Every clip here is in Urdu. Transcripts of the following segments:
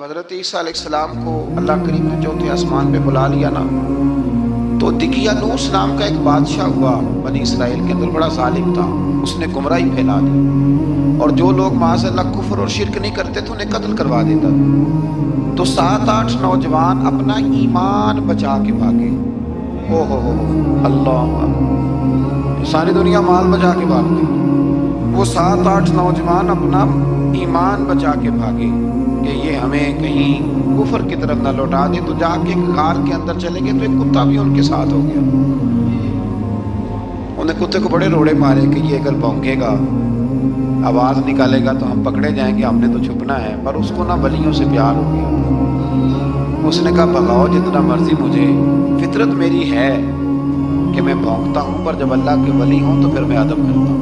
جب حضرت عیسیٰ علیہ السلام کو اللہ کریم نے چوتھے آسمان پہ بلا لیا نا، تو دقیانوس نام کا ایک بادشاہ ہوا بنی اسرائیل کے اندر، بڑا ظالم تھا. اس نے گمراہی پھیلا دی اور جو لوگ معاذ اللہ کفر اور شرک نہیں کرتے تھے انہیں قتل کروا دیتا تھا. تو 7-8 نوجوان اپنا ایمان بچا کے بھاگے. او ہو اللہ، ساری دنیا مال بچا کے بھاگتی، وہ 7-8 نوجوان اپنا ایمان بچا کے بھاگے کہ یہ ہمیں کہیں کفر کی طرف نہ لوٹا دے. تو جا کے غار کے اندر چلے گئے تو ایک کتا بھی ان کے ساتھ ہو گیا. انہیں کتے کو بڑے روڑے مارے کہ یہ اگر بھونکے گا، آواز نکالے گا تو ہم پکڑے جائیں گے، ہم نے تو چھپنا ہے. پر اس کو نہ ولیوں سے پیار ہو گیا. اس نے کہا بھگاؤ جتنا مرضی مجھے، فطرت میری ہے کہ میں بھونکتا ہوں، پر جب اللہ کے ولی ہوں تو پھر میں ادب کرتا ہوں.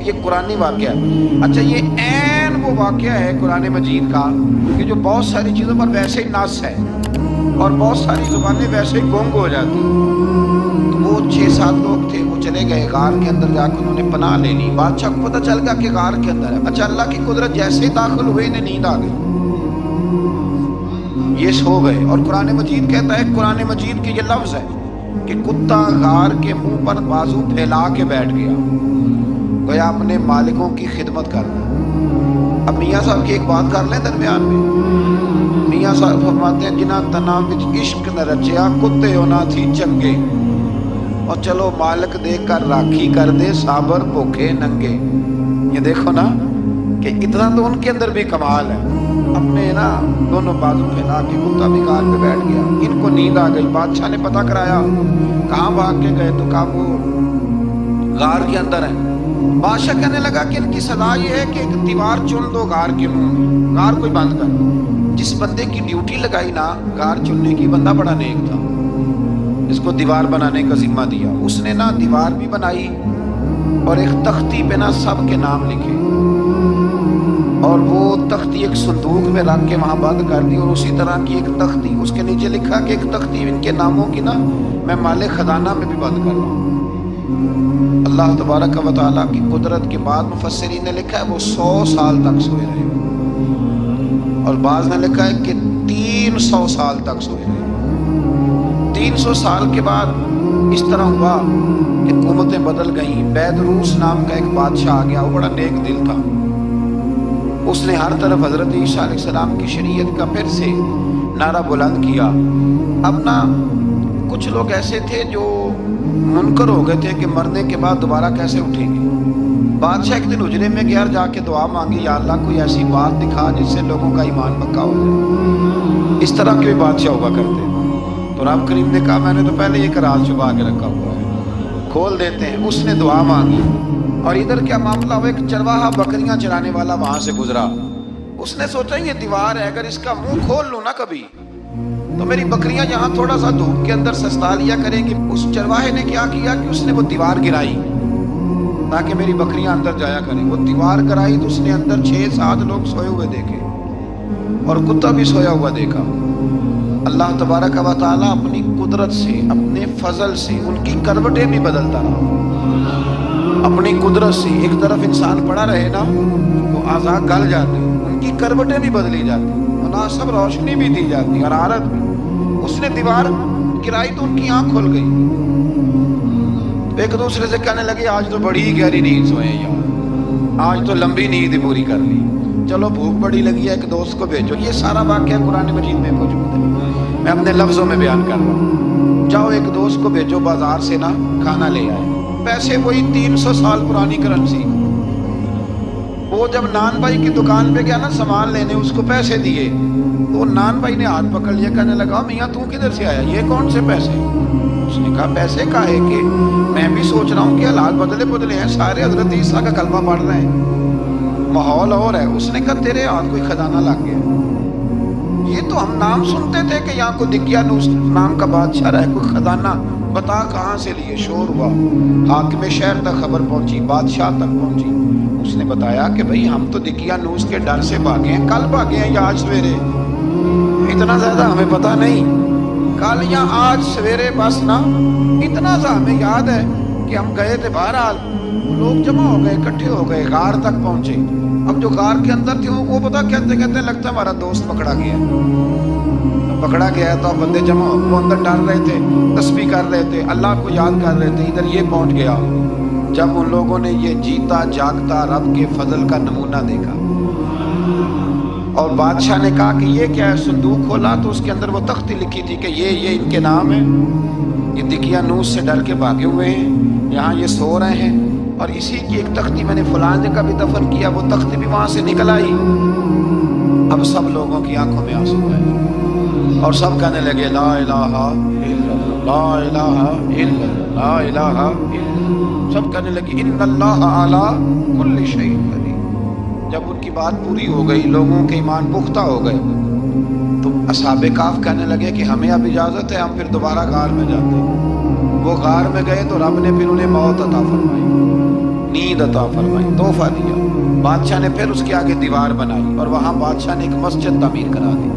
یہ قرآنی واقعہ ہے. اچھا، یہ عین وہ واقعہ ہے قرآن مجید کا کہ جو بہت ساری چیزوں پر ویسے ہی نص ہے اور بہت ساری زبانیں ویسے ہی گونگ ہو جاتی. تو وہ 6-7 لوگ تھے، وہ چلے گئے غار کے اندر، جا کے انہوں نے پناہ لے لی. بادشاہ کو پتہ چل گیا کہ غار کے اندر ہے. اچھا، اللہ کی قدرت جیسے ہی داخل ہوئے انہیں نیند آ گئی، یہ سو گئے. اور قرآن مجید کہتا ہے، قرآن مجید کے یہ لفظ ہے کہ کتا غار کے منہ پر بازو پھیلا کے بیٹھ گیا، گویا اپنے مالکوں کی خدمت کر رہا. اب میاں صاحب کی ایک بات کر لیں درمیان میں. میاں صاحب فرماتے ہیں جنہ تنا وچ عشق نہ رچیا، کتے ہونا تھی چنگے. اور چلو مالک دیکھ کر راکھی کر دے، صابر بھوکے ننگے. یہ دیکھو نا کہ اتنا تو ان کے اندر بھی کمال ہے. اپنے نا دونوں بازو پھیلا کے کتا بھی غار پہ بیٹھ گیا. ان کو نیند آ گئی. بادشاہ نے پتہ کرایا کہاں بھاگ کے گئے، تو کہا وہ غار کے اندر ہے. بادشاہ کہنے لگا کہ ان کی سزا یہ ہے کہ ایک دیوار چن دو غار کے منہ میں، غار کوئی بند کر. جس بندے کی ڈیوٹی لگائی نا غار چننے کی، بندہ بڑا نیک تھا، اس کو دیوار بنانے کا ذمہ دیا. اس نے نا دیوار بھی بنائی اور ایک تختی پہ نا سب کے نام لکھے، اور وہ تختی ایک صندوق میں رکھ کے وہاں بند کر دی. اور اسی طرح کی ایک تختی اس کے نیچے لکھا کہ ایک تختی ان کے ناموں کی نا میں مال خزانہ میں بھی بند کر رہا ہوں. اللہ تبارک و تعالیٰ کی قدرت کے بعد مفسرین نے لکھا ہے وہ 100 سال تک سوئے رہے، اور بعض نے لکھا ہے کہ 300 سال تک سوئے رہے. 300 سال کے بعد اس طرح ہوا کہ حکومتیں بدل گئیں. بیدروس نام کا ایک بادشاہ آ گیا، وہ بڑا نیک دل تھا. اس نے ہر طرف حضرت عیسیٰ علیہ السلام کی شریعت کا پھر سے نعرہ بلند کیا. اب نا کچھ لوگ ایسے تھے جو منکر ہو گئے تھے کہ مرنے کے بعد دوبارہ کیسے اٹھیں گے. بادشاہ ایک دن حجرے میں گیا، جا کے دعا مانگی، یا اللہ کوئی ایسی بات دکھا جس سے لوگوں کا ایمان پکا ہو جائے. اس طرح کے بھی بادشاہ ہوا کرتے. تو رب کریم نے کہا میں نے تو پہلے یہ راز چھپا کے رکھا ہوا ہے، کھول دیتے ہیں. اس نے دعا مانگی، اور ادھر کیا معاملہ ہوا، ایک چرواہا بکریاں چرانے والا وہاں سے گزرا. اس نے سوچا یہ دیوار ہے، اگر اس کا منہ کھول لوں نا کبھی تو میری بکریاں یہاں تھوڑا سا دھوپ کے اندر سستا لیا کریں گی. اس چرواہے نے کیا کیا کہ اس نے وہ دیوار گرائی تاکہ میری بکریاں اندر جایا کریں. وہ دیوار گرائی تو اس نے اندر 6-7 لوگ سوئے ہوئے دیکھے اور کتا بھی سویا ہوا دیکھا. اللہ تبارک و تعالیٰ اپنی قدرت سے، اپنے فضل سے ان کی کروٹیں بھی بدلتا رہا. اپنی قدرت سے ایک طرف انسان پڑا رہے نا تو اعضاء گل جاتے، ان کی کروٹیں بھی بدلی جاتی، مناسب روشنی بھی دی جاتی، حرارت بھی. اس نے دیوار گرائی تو ان کی آنکھ کھل گئی. ایک دوسرے سے کہنے لگے آج تو بڑی گہری نیند سوئے ہیں یار، آج تو لمبی نیند پوری کر لی. چلو بھوک بڑی لگی ہے، ایک دوست کو بھیجو. یہ سارا واقعہ قرآن مجید میں موجود ہے، میں اپنے لفظوں میں بیان کر رہا ہوں. جاؤ ایک دوست کو بھیجو بازار سے نا کھانا لے آئے. پیسے وہی 300 سال پرانی کرنسی. وہ جب نان بھائی کی دکان پہ گیا نا سامان لینے، اس کو پیسے دیے تو وہ نان بھائی نے ہاتھ پکڑ لیا، کہنے لگا میاں تو کدھر سے آیا، یہ کون سے پیسے؟ اس نے کہا پیسے کاہے کہ میں بھی سوچ رہا ہوں کہ حالات بدلے ہیں، سارے حضرت عیسیٰ کا کلمہ پڑھ رہے ہیں، ماحول اور ہے. اس نے کہا تیرے ہاتھ کوئی خزانہ لگ گیا. یہ تو ہم نام سنتے تھے کہ یہاں کو دقیانوس نام کا بادشاہ رہے، کوئی خزانہ بتا کہاں سے لیے. شور ہوا، حاکم شہر تک خبر پہنچی، بادشاہ تک پہنچی. اس نے بتایا کہ بھئی ہم تو دقیانوس کے ڈر سے بھاگے ہیں، کل بھاگے ہیں یا آج سویرے، اتنا زیادہ ہمیں پتہ نہیں. کل یا آج سویرے بس نا اتنا سا ہمیں یاد ہے کہ ہم گئے تھے. بہرحال لوگ جمع ہو گئے، اکٹھے ہو گئے، غار تک پہنچے. اب جو غار کے اندر تھے وہ پتا کہتے کہتے لگتا ہے ہمارا دوست پکڑا گیا ہے، پکڑا گیا ہے۔ تو اب بندے جمع، وہ اندر ڈر رہے تھے، تسبیح کر رہے تھے، اللہ کو یاد کر رہے تھے، ادھر یہ پہنچ گیا جب ان لوگوں نے یہ جیتا جاگتا رب کے فضل کا نمونہ دیکھا۔ اور بادشاہ نے کہا کہ یہ کیا ہے؟ صندوق کھولا تو اس کے اندر وہ تختی لکھی تھی کہ یہ ان کے نام ہے، یہ دقیانوس سے ڈر کے بھاگے ہوئے ہیں، یہاں یہ سو رہے ہیں، اور اسی کی ایک تختی میں نے فلاں جگہ بھی دفن کیا، وہ تختی بھی وہاں سے نکل آئی۔ اب سب لوگوں کی آنکھوں میں آنسو ہے اور سب کہنے لگے لا الہ الا اللہ، لا الہ الا اللہ، لا الہ الا اللہ۔ سب کہنے لگے ان اللہ علی کل شیء قدیر۔ جب ان کی بات پوری ہو گئی، لوگوں کے ایمان پختہ ہو گئے، تو اصحاب کہف کہنے لگے کہ ہمیں اب اجازت ہے، ہم پھر دوبارہ غار میں جاتے ہیں۔ وہ غار میں گئے تو رب نے پھر انہیں موت عطا فرمائی، نیند عطا فرمائی، تحفہ دیا۔ بادشاہ نے پھر اس کے آگے دیوار بنائی اور وہاں بادشاہ نے ایک مسجد تعمیر کرا دی،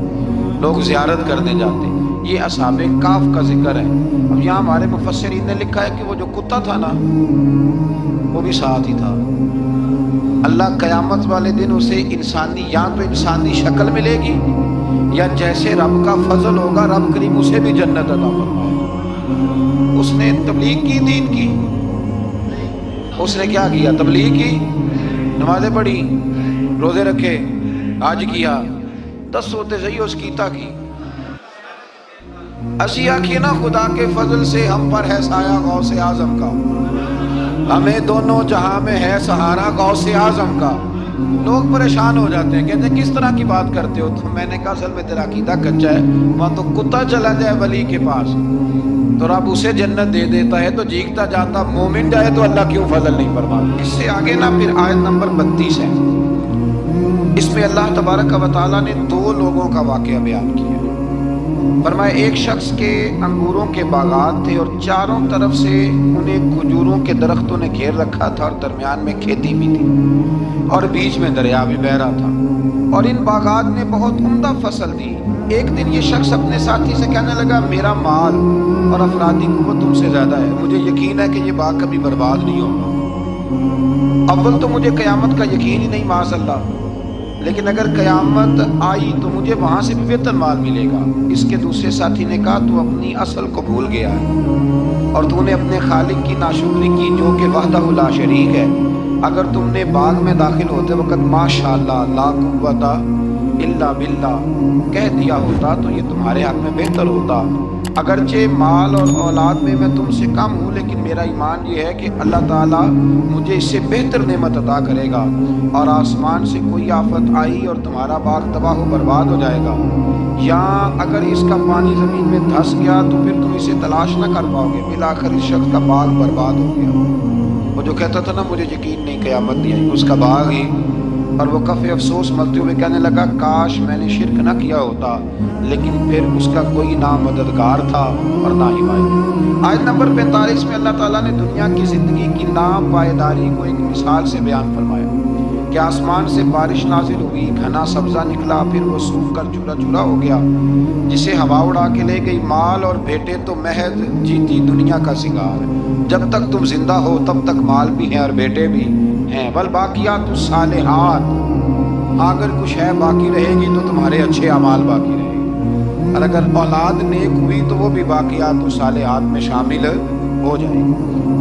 لوگ زیارت کرنے جاتے۔ یہ اصحاب کہف کا ذکر ہے۔ اب یہاں ہمارے مفسرین نے لکھا ہے کہ وہ جو کتا تھا نا، وہ بھی ساتھ ہی تھا۔ اللہ قیامت والے دن اسے انسانی، یا تو انسانی شکل ملے گی، یا جیسے رب کا فضل ہوگا رب کریم اسے بھی جنت عطا فرمائے۔ اس نے تبلیغ کی، دین کی، اس نے کیا کیا؟ تبلیغ کی، نمازیں پڑھی، روزے رکھے، حج کیا، 10 ہوتے صحیح اس کیتا کی۔ اسی آنکھیں نا خدا کے فضل سے ہم پر ہے سایہ غوث اعظم کا، ہمیں دونوں جہاں میں ہے سہارا غوث اعظم کا۔ لوگ پریشان ہو جاتے ہیں، کہتے ہیں کس طرح کی بات کرتے ہو؟ تو میں نے کہا اصل میں تیرا عقیدہ کچا ہے، وہاں تو کتا چلا جائے ولی کے پاس تو رب اسے جنت دے دیتا ہے، تو جیگتا جاتا مومن جائے تو اللہ کیوں فضل نہیں فرماتا؟ اس سے آگے نا پھر آیت نمبر 32 ہے، اس میں اللہ تبارک و تعالیٰ نے 2 لوگوں کا واقعہ بیان کیا۔ فرمایا ایک شخص کے انگوروں کے باغات تھے اور چاروں طرف سے انہیں کھجوروں کے درختوں نے گھیر رکھا تھا، اور درمیان میں کھیتی بھی تھی اور بیچ میں دریا بھی بہہ رہا تھا، اور ان باغات نے بہت عمدہ فصل دی۔ ایک دن یہ شخص اپنے ساتھی سے کہنے لگا میرا مال اور افرادی قوت تم سے زیادہ ہے، مجھے یقین ہے کہ یہ باغ کبھی برباد نہیں ہوگا۔ اول تو مجھے قیامت کا یقین ہی نہیں معاذ اللہ، لیکن اگر قیامت آئی تو مجھے وہاں سے بھی بہتر مال ملے گا۔ اس کے دوسرے ساتھی نے کہا تو اپنی اصل کو بھول گیا ہے اور تو نے اپنے خالق کی ناشکری کی جو کہ وحدہ لا شریک ہے۔ اگر تم نے باغ میں داخل ہوتے وقت ماشاءاللہ لا قوت الا باللہ کہہ دیا ہوتا تو یہ تمہارے حق میں بہتر ہوتا۔ اگرچہ مال اور اولاد میں تم سے کم ہوں، لیکن میرا ایمان یہ ہے کہ اللہ تعالیٰ مجھے اس سے بہتر نعمت عطا کرے گا، اور آسمان سے کوئی آفت آئی اور تمہارا باغ تباہ و برباد ہو جائے گا، یا اگر اس کا پانی زمین میں دھس گیا تو پھر تم اسے تلاش نہ کر پاؤ گے۔ بالآخر اس شخص کا باغ برباد ہو گیا۔ وہ جو کہتا تھا نا مجھے یقین نہیں قیامت نہیں آئی، اس کا باغ ہی، اور وہ کفِ افسوس ملتے ہوئے کہنے لگا کاش میں نے شرک نہ کیا ہوتا، لیکن پھر اس کا کوئی نہ مددگار تھا اور نہ حمایت۔ آیت نمبر 45 میں اللہ تعالیٰ نے دنیا کی زندگی کی ناپائیداری کو ایک مثال سے بیان فرمایا کہ آسمان سے بارش نازل ہوئی، گھنا سبزہ نکلا، پھر وہ سوکھ کر چورا چورا ہو گیا، جسے ہوا اڑا کے لے گئی۔ مال اور بیٹے تو محض جیتی دنیا کا سنگار ہے، جب تک تم زندہ ہو تب تک مال بھی ہیں اور بیٹے بھی ہیں۔ والباقیات الصالحات، اگر کچھ ہے باقی رہے گی تو تمہارے اچھے اعمال باقی رہے گی، اور اگر اولاد نیک ہوئی تو وہ بھی باقیات الصالحات میں شامل ہو جائے گی۔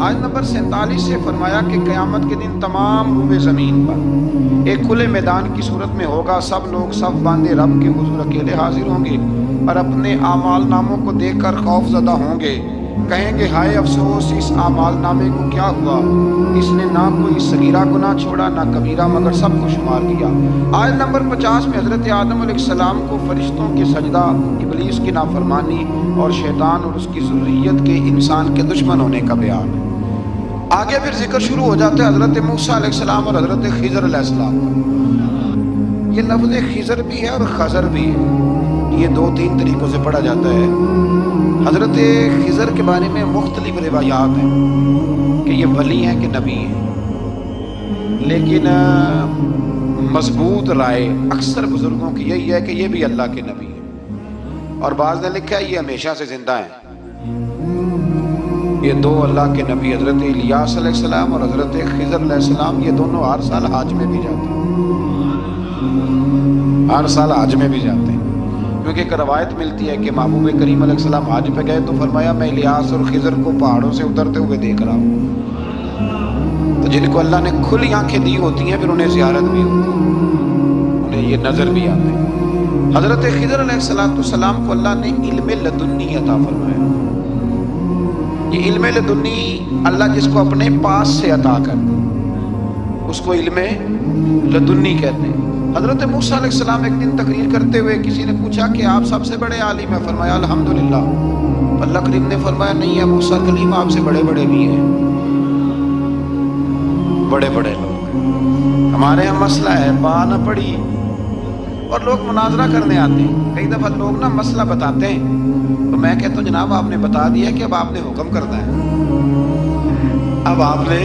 آیت نمبر 47 سے فرمایا کہ قیامت کے دن تمام روئے زمین پر ایک کھلے میدان کی صورت میں ہوگا، سب لوگ صف باندھے رب کے حضور اکیلے حاضر ہوں گے اور اپنے اعمال ناموں کو دیکھ کر خوف زدہ ہوں گے، کہیں گے ہائے افسوس اس اعمال نامے کو کیا ہوا، اس نے نہ کوئی صغیرہ گناہ چھوڑا نہ کبیرہ، مگر سب کو شمار کیا۔ آیت نمبر 50 میں حضرت آدم علیہ السلام کو فرشتوں کے سجدہ، ابلیس کی نافرمانی اور شیطان اور اس کی ذریت کے انسان کے دشمن ہونے کا بیان ہے۔ آگے پھر ذکر شروع ہو جاتا ہے حضرت موسیٰ علیہ السلام اور حضرت خضر علیہ السلام کا۔ یہ لفظ خضر بھی ہے اور خضر بھی ہے، یہ 2-3 طریقوں سے پڑھا جاتا ہے۔ حضرت خضر کے بارے میں مختلف روایات ہیں کہ یہ ولی ہیں کہ نبی ہیں، لیکن مضبوط رائے اکثر بزرگوں کی یہی ہے کہ یہ بھی اللہ کے نبی ہیں، اور بعض نے لکھا ہے یہ ہمیشہ سے زندہ ہیں۔ یہ دو اللہ کے نبی حضرت الیاس علیہ السلام اور حضرت خضر علیہ السلام یہ دونوں ہر سال حج میں بھی جاتے ہیں، ہر سال حج میں بھی جاتے ہیں، کیونکہ ایک روایت ملتی ہے کہ محبوب کریم علیہ السلام حج پہ گئے تو فرمایا میں الیاس اور خضر کو پہاڑوں سے اترتے ہوئے دیکھ رہا ہوں۔ تو جن کو اللہ نے کھلی آنکھیں دی ہوتی ہیں پھر انہیں زیارت بھی ہوتی ہے، انہیں یہ نظر بھی آتے ہیں۔ حضرت خضر علیہ السلام کو اللہ نے علم لدنی عطا فرمایا۔ یہ علم لدنی اللہ جس کو اپنے پاس سے عطا کر دے اس کو علم لدنی کہتے ہیں۔ حضرت موسیٰ علیہ السلام ایک دن تقریر کرتے ہوئے کسی نے پوچھا کہ آپ سب سے بڑے عالم ہیں، فرمایا الحمدللہ۔ اللہ کریم نے فرمایا نہیں ہے موسیٰ کلیم آپ سے بڑے بڑے بھی ہیں، بڑے بڑے لوگ ہیں۔ ہمارے یہاں مسئلہ ہے با نہ پڑھی اور لوگ مناظرہ کرنے آتے ہیں، کئی دفعہ لوگ نا مسئلہ بتاتے ہیں تو میں کہتا ہوں جناب آپ نے بتا دیا کہ اب آپ نے حکم کرنا ہے، اب آپ نے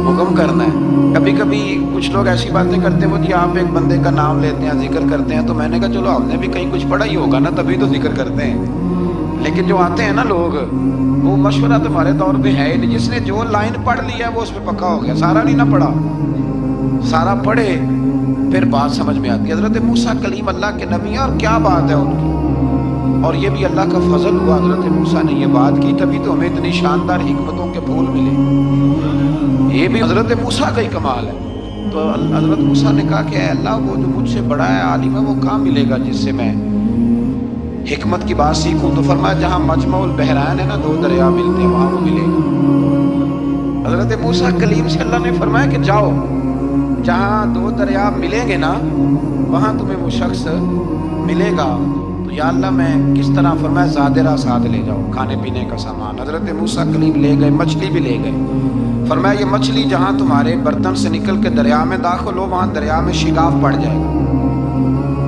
حکم کرنا ہے۔ کبھی کبھی کچھ لوگ ایسی باتیں کرتے ہیں وہ جی آپ ایک بندے کا نام لیتے ہیں ذکر کرتے ہیں، تو میں نے کہا چلو ہم نے بھی کہیں کچھ پڑھا ہی ہوگا نا تبھی تو ذکر کرتے ہیں، لیکن جو آتے ہیں نا لوگ وہ مشورہ تو ہمارے دور پہ ہے ہی نہیں، جس نے جو لائن پڑھ لی ہے وہ اس پہ پکا ہو گیا، سارا نہیں نہ پڑھا، سارا پڑھے پھر بات سمجھ میں آتی ہے۔ حضرت موسیٰ کلیم اللہ کے نبی ہیں اور کیا بات ہے ان کی، اور یہ بھی اللہ کا فضل ہوا حضرت موسیٰ نے یہ بات کی تبھی تو ہمیں اتنی شاندار حکمتوں کے پھول ملے، یہ بھی حضرت موسیٰ کا ہی کمال ہے۔ تو حضرت موسیٰ نے کہا کہ اے اللہ وہ جو مجھ سے بڑا ہے عالم ہے وہ کہاں ملے گا جس سے میں حکمت کی بات سیکھوں؟ تو فرمایا جہاں مجمع البحرین ہے نا دو دریا ملتے ہیں وہاں وہ ملے گا۔ حضرت موسیٰ کلیم سے اللہ نے فرمایا کہ جاؤ جہاں دو دریا ملیں گے نا وہاں تمہیں وہ شخص ملے گا۔ تو یا اللہ میں کس طرح؟ فرمایا زادرہ ساتھ لے جاؤ کھانے پینے کا سامان۔ حضرت موسیٰ کلیم لے گئے، مچھلی بھی لے گئے۔ فرمایا یہ مچھلی جہاں تمہارے برتن سے نکل کے دریا میں داخل ہو وہاں دریا میں شگاف پڑ جائے گا،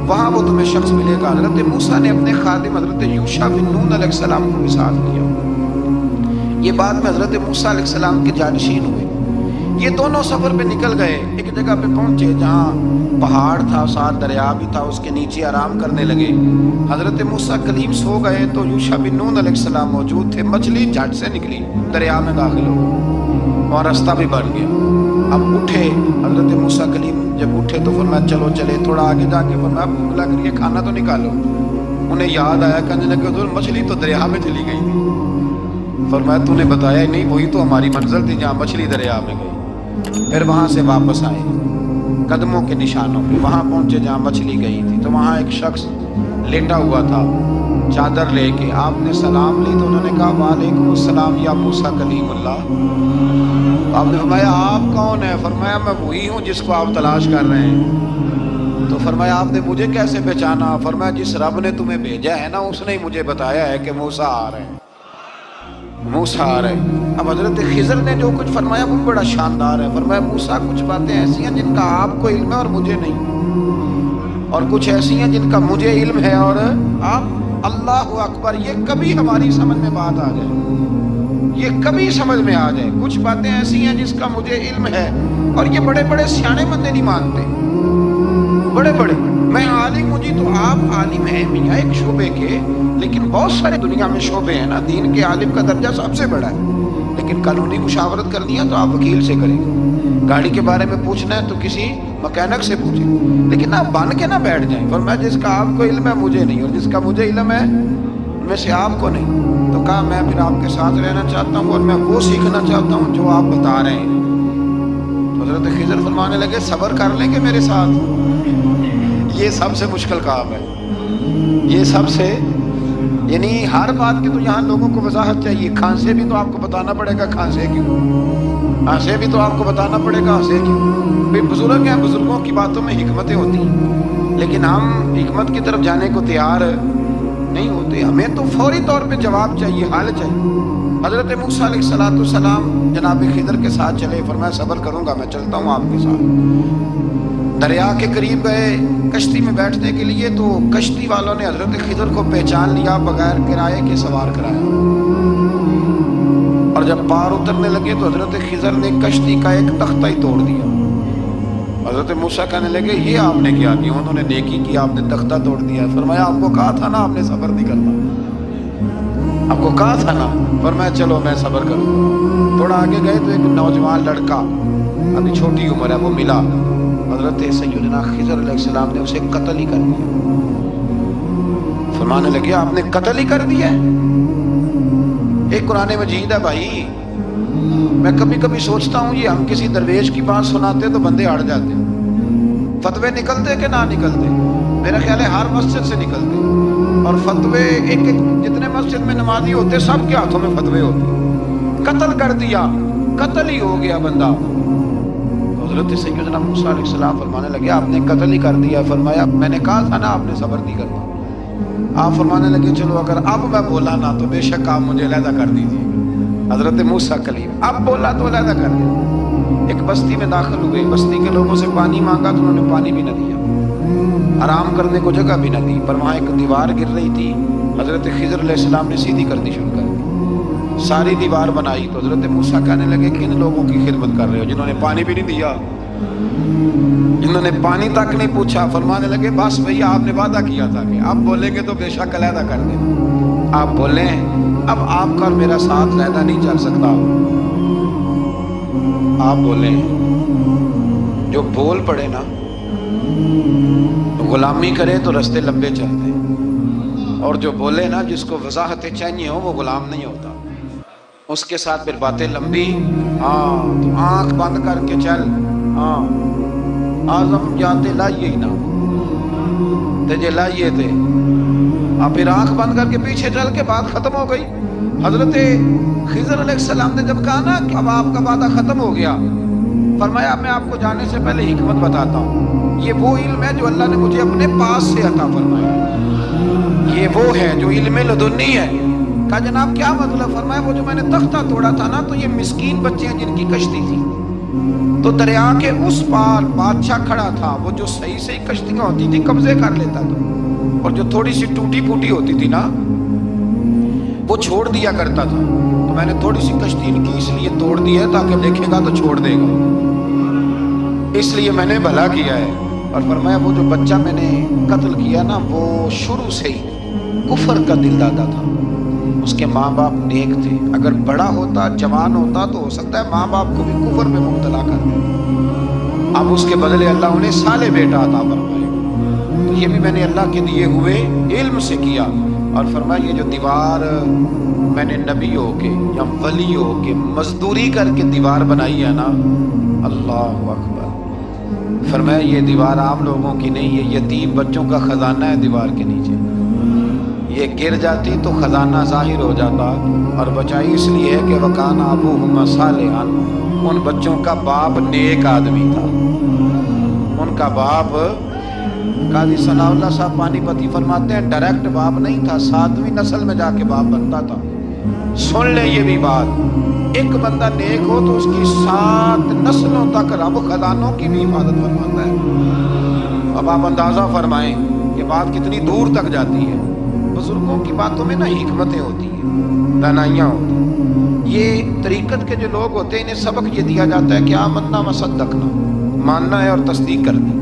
وہاں وہ تمہیں شخص ملے گا۔ حضرت موسیٰ نے اپنے خادم حضرت یوشع بن نون علیہ السلام کو بھی ساتھ لیا۔ یہ بعد میں حضرت موسیٰ علیہ السلام کے جانشین ہوئے۔ یہ دونوں سفر پہ نکل گئے، ایک جگہ پہ پہنچے جہاں پہاڑ تھا ساتھ دریا بھی تھا، اس کے نیچے آرام کرنے لگے۔ حضرت موسیٰ کلیم سو گئے تو یوشع بن نون علیہ السلام موجود تھے، مچھلی جھٹ سے نکلی دریا میں داخل ہو اور راستہ بھی بن گیا۔ اب اٹھے حضرت موسیٰ کلیم، جب اٹھے تو فرمایا چلو چلے، تھوڑا آگے جا کے فرمایا بھوک لگ رہی ہے کھانا تو نکالو۔ انہیں یاد آیا کہنے لگے حضور مچھلی تو دریا میں چلی گئی تھی۔ فرمایا تو نے بتایا ہی نہیں، وہی تو ہماری منزل تھی جہاں مچھلی دریا میں گئی۔ پھر وہاں سے واپس آئے قدموں کے نشانوں پہ، وہاں پہنچے جہاں مچھلی گئی تھی تو وہاں ایک شخص لیٹا ہوا تھا چادر لے کے۔ آپ نے سلام لی تو انہوں نے کہا وعلیکم السلام یا موسیٰ کلیم اللہ۔ آپ نے فرمایا آپ کون ہیں؟ فرمایا میں وہی ہوں جس کو آپ تلاش کر رہے ہیں۔ تو فرمایا آپ نے مجھے کیسے پہچانا؟ فرمایا جس رب نے تمہیں بھیجا ہے نا اس نے ہی مجھے بتایا ہے کہ موسیٰ آ رہے ہیں، موسیٰ آ رہے ہیں۔ اب حضرت خضر نے جو کچھ فرمایا وہ بڑا شاندار ہے۔ فرمایا موسیٰ کچھ باتیں ایسی ہیں جن کا آپ کو علم ہے اور مجھے نہیں، اور کچھ ایسی ہیں جن کا مجھے علم ہے اور آپ۔ اللہ اکبر، یہ کبھی ہماری سمجھ میں بات آ جائے، یہ کبھی سمجھ میں آ جائے۔ کچھ باتیں ایسی ہیں جس کا مجھے علم ہے اور یہ بڑے بڑے سیانے بندے نہیں مانتے، بڑے بڑے میں عالم ہوں جی، تو آپ عالم ہیں میاں ایک شعبے کے، لیکن بہت سارے دنیا میں شعبے ہیں نا، دین کے عالم کا درجہ سب سے بڑا ہے، لیکن قانونی مشاورت کرنی ہے تو آپ وکیل سے کریں گے، گاڑی کے بارے میں پوچھنا ہے تو کسی مکینک سے پوچھیں، لیکن آپ بن کے نہ بیٹھ جائیں۔ فرمایا جس کا آپ کو علم ہے مجھے نہیں، اور جس کا مجھے علم ہے ان میں سے آپ کو نہیں۔ تو کہا میں پھر آپ کے ساتھ رہنا چاہتا ہوں اور میں وہ سیکھنا چاہتا ہوں جو آپ بتا رہے ہیں۔ تو حضرت خضر فرمانے لگے صبر کر لیں گے میرے ساتھ، یہ سب سے مشکل کام ہے، یہ سب سے، یعنی ہر بات کی تو یہاں لوگوں کو وضاحت چاہیے۔ کھانسے بھی تو آپ کو بتانا پڑے گا کھانسے کیوں، ہنسے بھی تو آپ کو بتانا پڑے گا ہنسے کیوں۔ بھئی بزرگ ہیں، بزرگوں کی باتوں میں حکمتیں ہوتی ہیں، لیکن ہم حکمت کی طرف جانے کو تیار نہیں ہوتے، ہمیں تو فوری طور پہ جواب چاہیے، حل چاہیے۔ حضرت موسیٰ علیہ السلام جناب خضر کے ساتھ چلے، فرمایا صبر کروں گا میں چلتا ہوں آپ کے ساتھ۔ دریا کے قریب گئے کشتی میں بیٹھنے کے لیے تو کشتی والوں نے حضرت خضر کو پہچان لیا، بغیر کرائے کے سوار کرایا، اور جب پار اترنے لگے تو حضرت خضر نے کشتی کا ایک تختہ ہی توڑ دیا۔ حضرت موسیٰ کہنے لگے یہ آپ نے کیا کیا؟ انہوں نے نیکی کی، آپ نے تختہ توڑ دیا۔ فرمایا آپ کو کہا تھا نا آپ نے صبر نہیں کرنا، آپ کو کہا تھا نا، فرمایا چلو میں صبر کروں. تھوڑا آگے گئے تو ایک نوجوان لڑکا، ابھی چھوٹی عمر ہے، وہ ملا. حضرت سیدنا خضر علیہ السلام نے اسے قتل ہی کر دیا. فرمانے لگے آپ نے قتل ہی کر دیا؟ ایک قرآن مجید ہے بھائی. میں کبھی کبھی سوچتا ہوں یہ ہم کسی درویش کی بات سناتے تو بندے اڑ جاتے، فتوے نکلتے کہ نہ نکلتے؟ میرا خیال ہے ہر مسجد سے نکلتے. اور فتوے ایک جتنے مسجد میں نمازی ہوتے سب کے ہاتھوں میں فتوے ہوتے. قتل کر دیا، قتل ہی ہو گیا بندہ. حضرت سیدنا موسیٰ علیہ السلام فرمانے لگے آپ نے قتل ہی کر دیا. فرمایا میں نے کہا تھا نا آپ نے صبر نہیں کرنا. آپ فرمانے لگے چلو اگر اب میں بولا نا تو بے شک آپ مجھے علیحدہ کر دیجیے. حضرت موسیٰ کلیم اب بولا تو علیحدہ کر دیا. ایک بستی میں داخل ہوئے، بستی کے لوگوں سے پانی مانگا تو انہوں نے پانی بھی نہ دیا، آرام کرنے کو جگہ بھی نہ دی. پر وہاں ایک دیوار گر رہی تھی، حضرت خضر علیہ السلام نے سیدھی کرنی شروع کر دی. ساری دیوار بنائی تو حضرت موسیٰ کہنے لگے کن لوگوں کی خدمت کر رہے ہو جنہوں نے پانی بھی نہیں دیا، جنہوں نے پانی تک نہیں پوچھا. فرمانے لگے بس بھیا آپ نے وعدہ کیا تھا کہ آپ بولیں گے تو بے شک علیحدہ کر دینا. آپ بولیں اب آپ کا اور میرا ساتھ علیحدہ نہیں چل سکتا. آپ بولیں جو بول پڑے نا غلامی کرے تو رستے لمبے چلتے، اور جو بولے نا جس کو وضاحتیں چاہیے ہو وہ غلام نہیں ہوتا. اس کے ساتھ پھر باتیں لمبی. ہاں تو آنکھ بند کر کے چل. ہاں آزم جاتے لائیے ہی نا تجھے لائیے تھے. آپ پھر آنکھ بند کر کے پیچھے چل کے بات ختم ہو گئی. حضرت خضر علیہ السلام نے جب کہا نا کہ اب آپ کا وعدہ ختم ہو گیا، فرمایا میں آپ کو جانے سے پہلے حکمت بتاتا ہوں. یہ وہ علم ہے جو اللہ نے مجھے اپنے پاس سے عطا فرمایا. یہ وہ ہے جو علم لدنی ہے. کہا جناب کیا مطلب؟ فرمایا وہ جو میں نے تختہ توڑا تھا نا تو یہ مسکین بچے ہیں جن کی کشتی تھی، تو دریا کے اس پار بادشاہ کھڑا تھا، وہ جو صحیح صحیح کشتیاں ہوتی تھی قبضے کر لیتا تھا، اور جو تھوڑی سی ٹوٹی پھوٹی ہوتی تھی نا وہ چھوڑ دیا کرتا تھا. تو میں نے تھوڑی سی کشتی ان کی اس لیے توڑ دی ہے تاکہ دیکھے گا تو چھوڑ دے گا، اس لیے میں نے بھلا کیا ہے. اور فرمایا وہ جو بچہ میں نے قتل کیا نا وہ شروع سے ہی کفر کا دل دادا تھا. اس کے ماں باپ نیک تھے، اگر بڑا ہوتا جوان ہوتا تو ہو سکتا ہے ماں باپ کو بھی کفر میں مبتلا کر دے. اب اس کے بدلے اللہ انہیں صالح بیٹا عطا فرمائے. تو یہ بھی میں نے اللہ کے دیے ہوئے علم سے کیا. اور فرمایا یہ جو دیوار میں نے نبی ہو کے یا ولی ہو کے مزدوری کر کے دیوار بنائی ہے نا، اللہ اکبر. فرمایا یہ دیوار عام لوگوں کی نہیں، یہ یتیم بچوں کا خزانہ ہے دیوار کے نیچے. یہ گر جاتی تو خزانہ ظاہر ہو جاتا، اور بچائی اس لیے ہے کہ وَكَانَ أَبُوهُمَا صَالِحًا، ان بچوں کا باپ نیک آدمی تھا. ان کا باپ قاضی ثناء اللہ صاحب پانی پتی فرماتے ہیں ڈائریکٹ باپ نہیں تھا، 7ویں نسل میں جا کے باپ بنتا تھا. سن لیں یہ بھی بات، ایک بندہ نیک ہو تو اس کی 7 نسلوں تک رب خزانوں کی بھی حفاظت فرماتا ہے. اب آپ اندازہ فرمائیں یہ بات کتنی دور تک جاتی ہے. بزرگوں کی باتوں میں نا حکمتیں ہوتی ہیں، دانائیاں ہوتی ہیں. یہ طریقت کے جو لوگ ہوتے ہیں انہیں سبق یہ دیا جاتا ہے کہ آمنا وصدقنا، ماننا ہے اور تصدیق کرنی.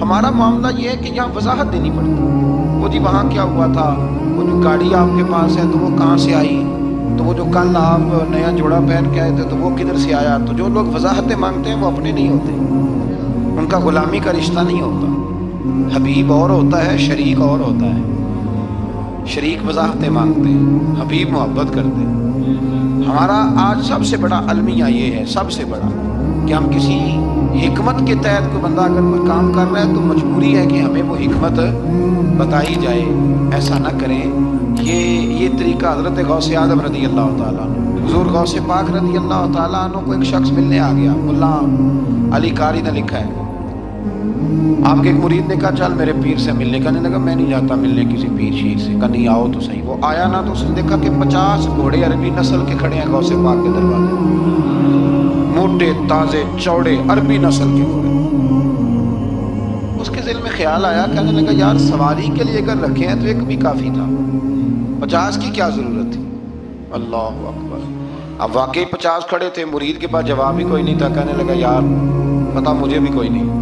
ہمارا معاملہ یہ ہے کہ یہاں وضاحت دینی پڑتی. وہ جی وہاں کیا ہوا تھا، وہ جو گاڑی آپ کے پاس ہے تو وہ کہاں سے آئی، تو وہ جو کل آپ نیا جوڑا پہن کے آئے تھے تو وہ کدھر سے آیا. تو جو لوگ وضاحتیں مانگتے ہیں وہ اپنے نہیں ہوتے، ان کا غلامی کا رشتہ نہیں ہوتا. حبیب اور ہوتا ہے، شریک اور ہوتا ہے. شریک وضاحتیں مانگتے ہیں، حبیب محبت کرتے ہیں. ہمارا آج سب سے بڑا المیہ یہ ہے، سب سے بڑا، کہ ہم کسی حکمت کے تحت کوئی بندہ اگر کوئی کام کر رہا ہے تو مجبوری ہے کہ ہمیں وہ حکمت بتائی جائے. ایسا نہ کریں. یہ طریقہ حضرت غوث اعظم رضی اللہ تعالیٰ عنہ، حضور غوث پاک رضی اللہ تعالیٰ عنہ کو ایک شخص ملنے آ گیا. ملا علی قاری نے لکھا ہے آپ کے ایک مرید نے کہا چل میرے پیر سے ملنے. کہنے لگا میں نہیں جاتا ملنے کسی پیر شیر سے. کہا نہیں آؤ تو صحیح. وہ آیا نا تو اس نے دیکھا کہ 50 گھوڑے عربی نسل کے کھڑے ہیں غوث پاک کے دروازے، موٹے تازے چوڑے عربی نسل کے گھوڑے. اس کے دل میں خیال آیا، کہنے لگا یار سواری کے لیے اگر رکھے ہیں تو ایک بھی کافی تھا، 50 کی کیا ضرورت تھی. اللہ اکبر. اب واقعی 50 کھڑے تھے، مرید کے پاس جواب ہی کوئی نہیں تھا. کہنے لگا یار پتا مجھے بھی کوئی نہیں،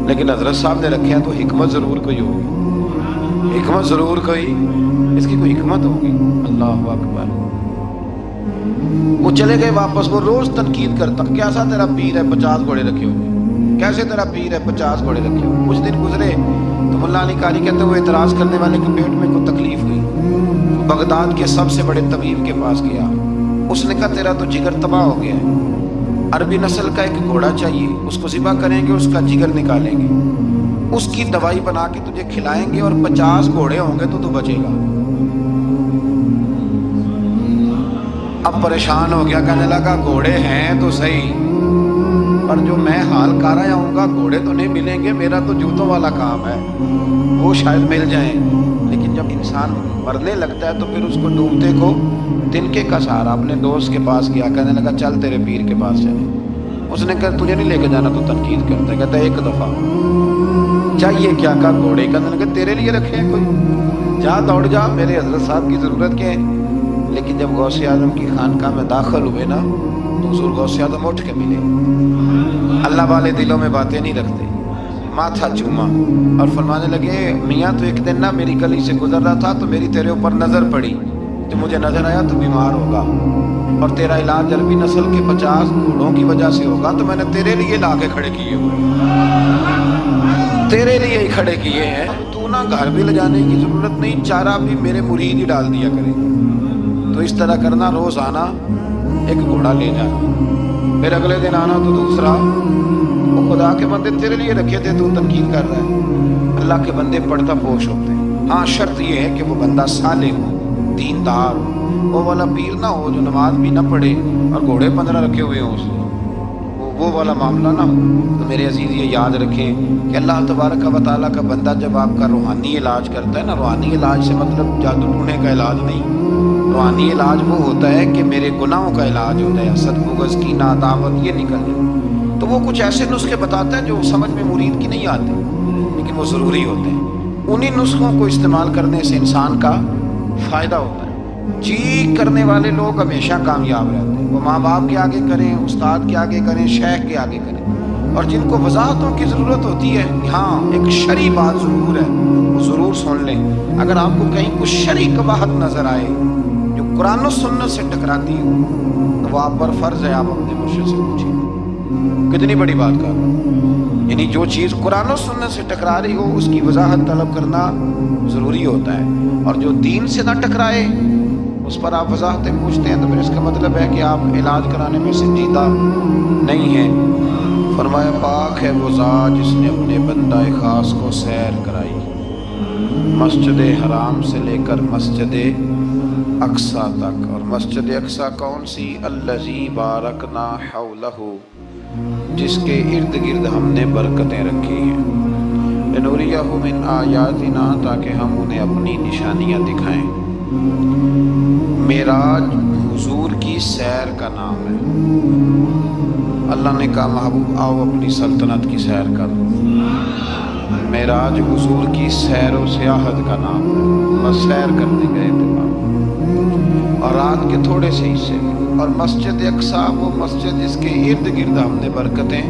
لیکن حضرت صاحب نے رکھے ہیں تو حکمت ضرور کوئی ہوگی، حکمت ضرور کوئی اس کی کوئی حکمت ہوگی۔ اللہ اکبر۔ وہ چلے گئے واپس، وہ روز تنقید کرتا، کیسا تیرا پیر ہے 50 گھوڑے رکھے ہوئے، کیسے تیرا پیر ہے 50 گھوڑے رکھے ہوئے۔ کچھ دن گزرے تو ملا علی قاری کہتے ہیں وہ اعتراض کرنے والے کے پیٹ میں کوئی تکلیف ہوئی، بغداد کے سب سے بڑے طبیب کے پاس گیا، اس نے کہا تیرا تو جگر تباہ ہو گیا ہے، عربی نسل کا ایک گھوڑا چاہیے، اس کو ذبح کریں گے، اس کا جگر نکالیں گے، اس کی دوائی بنا کے تجھے کھلائیں گے، اور 50 گھوڑے ہوں گے تو بچے گا۔ اب پریشان ہو گیا، کہنے لگا گھوڑے ہیں تو صحیح، پر جو میں حال کر رہا ہوں گا گھوڑے تو نہیں ملیں گے، میرا تو جوتوں والا کام ہے، وہ شاید مل جائیں۔ لیکن جب انسان مرنے لگتا ہے تو پھر اس کو ڈوبتے کو تنکے کا سہارا۔ اپنے دوست کے پاس گیا، کہنے لگا چل تیرے پیر کے پاس چلے۔ اس نے کہا تجھے نہیں لے کے جانا، تو تنقید کرتا ہے، کہتا ہے ایک دفعہ چاہیے کیا، کہا گھوڑے، کہنے لگا تیرے لیے رکھے ہیں کوئی، جا دوڑ جا، میرے حضرت صاحب کی ضرورت کیا ہے۔ لیکن جب غوث اعظم کی خانقاہ میں داخل ہوئے نا تو حضور غوث اعظم اٹھ کے ملے۔ اللہ والے دلوں میں باتیں نہیں رکھتے، ماتھا چوما اور فرمانے لگے میاں تو ایک دن نا میری گلی سے گزر رہا تھا تو میری تیرے اوپر نظر پڑی، تو مجھے نظر آیا تو بیمار ہوگا اور تیرا علاج عربی نسل کے 50 گھوڑوں کی وجہ سے ہوگا، تو میں نے تیرے لیے لا کے کھڑے کیے ہوئے، تیرے لیے ہی کھڑے کیے ہیں، تو نہ گھر بھی لے جانے کی ضرورت نہیں، چارہ بھی میرے مرید ہی ڈال دیا کریں۔ تو اس طرح کرنا، روز آنا ایک گھوڑا لے جانا، پھر اگلے دن آنا تو دوسرا۔ وہ خدا کے بندے تیرے لیے رکھے تھے، تو تنقید کر رہا ہے۔ اللہ کے بندے پردہ پوش ہوتے ہیں، ہاں شرط یہ ہے کہ وہ بندہ صالح ہو، دیندار ہو، وہ والا پیر نہ ہو جو نماز بھی نہ پڑھے اور گھوڑے 15 رکھے ہوئے ہوں، اس وہ والا معاملہ نہ ہو۔ تو میرے عزیز یہ یاد رکھیں کہ اللہ تبارک و تعالیٰ کا بندہ جب آپ کا روحانی علاج کرتا ہے نا، روحانی علاج سے مطلب جادو ٹونے کا علاج نہیں، روحانی علاج وہ ہوتا ہے کہ میرے گناہوں کا علاج ہوتا ہے، حسد بغض کی عداوت یہ نکل جائے، تو وہ کچھ ایسے نسخے بتاتا ہے جو سمجھ میں مرید کی نہیں آتے لیکن وہ ضروری ہوتے ہیں۔ انہی نسخوں کو استعمال کرنے سے انسان کا فائدہ ہوتا ہے۔ جی کرنے والے لوگ ہمیشہ کامیاب رہتے ہیں، وہ ماں باپ کے آگے کریں، استاد کے آگے کریں، شیخ کے آگے کریں، اور جن کو وضاحتوں کی ضرورت ہوتی ہے، ہاں ایک شرعی بات ضرور ہے، وہ ضرور سن لیں۔ اگر آپ کو کہیں کچھ شرعی قباحت نظر آئے جو قرآن و سنت سے ٹکراتی ہو تو وہ آپ پر فرض ہے آپ اپنے مرشد سے پوچھیں۔ کتنی بڑی بات کر رہا ہوں، یعنی جو چیز قرآن و سنت سے ٹکرا رہی ہو اس کی وضاحت طلب کرنا ضروری ہوتا ہے، اور جو دین سے نہ ٹکرائے اس پر آپ وضاحتیں پوچھتے ہیں، تو پھر اس کا مطلب ہے کہ آپ علاج کرانے میں سنجیدہ نہیں ہیں۔ فرمایا پاک ہے وہ ذات جس نے اپنے بندہ خاص کو سیر کرائی، مسجد حرام سے لے کر مسجد اقصیٰ تک، اور مسجد اقصیٰ کون سی؟ الذی بارکنا حولہ، جس کے ارد گرد ہم نے برکتیں رکھی ہیں، لنریہ من آیاتنا، تاکہ ہم انہیں اپنی نشانیاں دکھائیں۔ معراج حضور کی سیر کا نام ہے۔ اللہ نے کہا محبوب آؤ اپنی سلطنت کی سیر کر۔ معراج حضور کی سیر و سیاحت کا نام ہے، بس سیر کرنے گئے تھے اور رات کے تھوڑے سے حصے، اور مسجد اقصیٰ وہ مسجد جس کے ارد گرد ہم نے برکتیں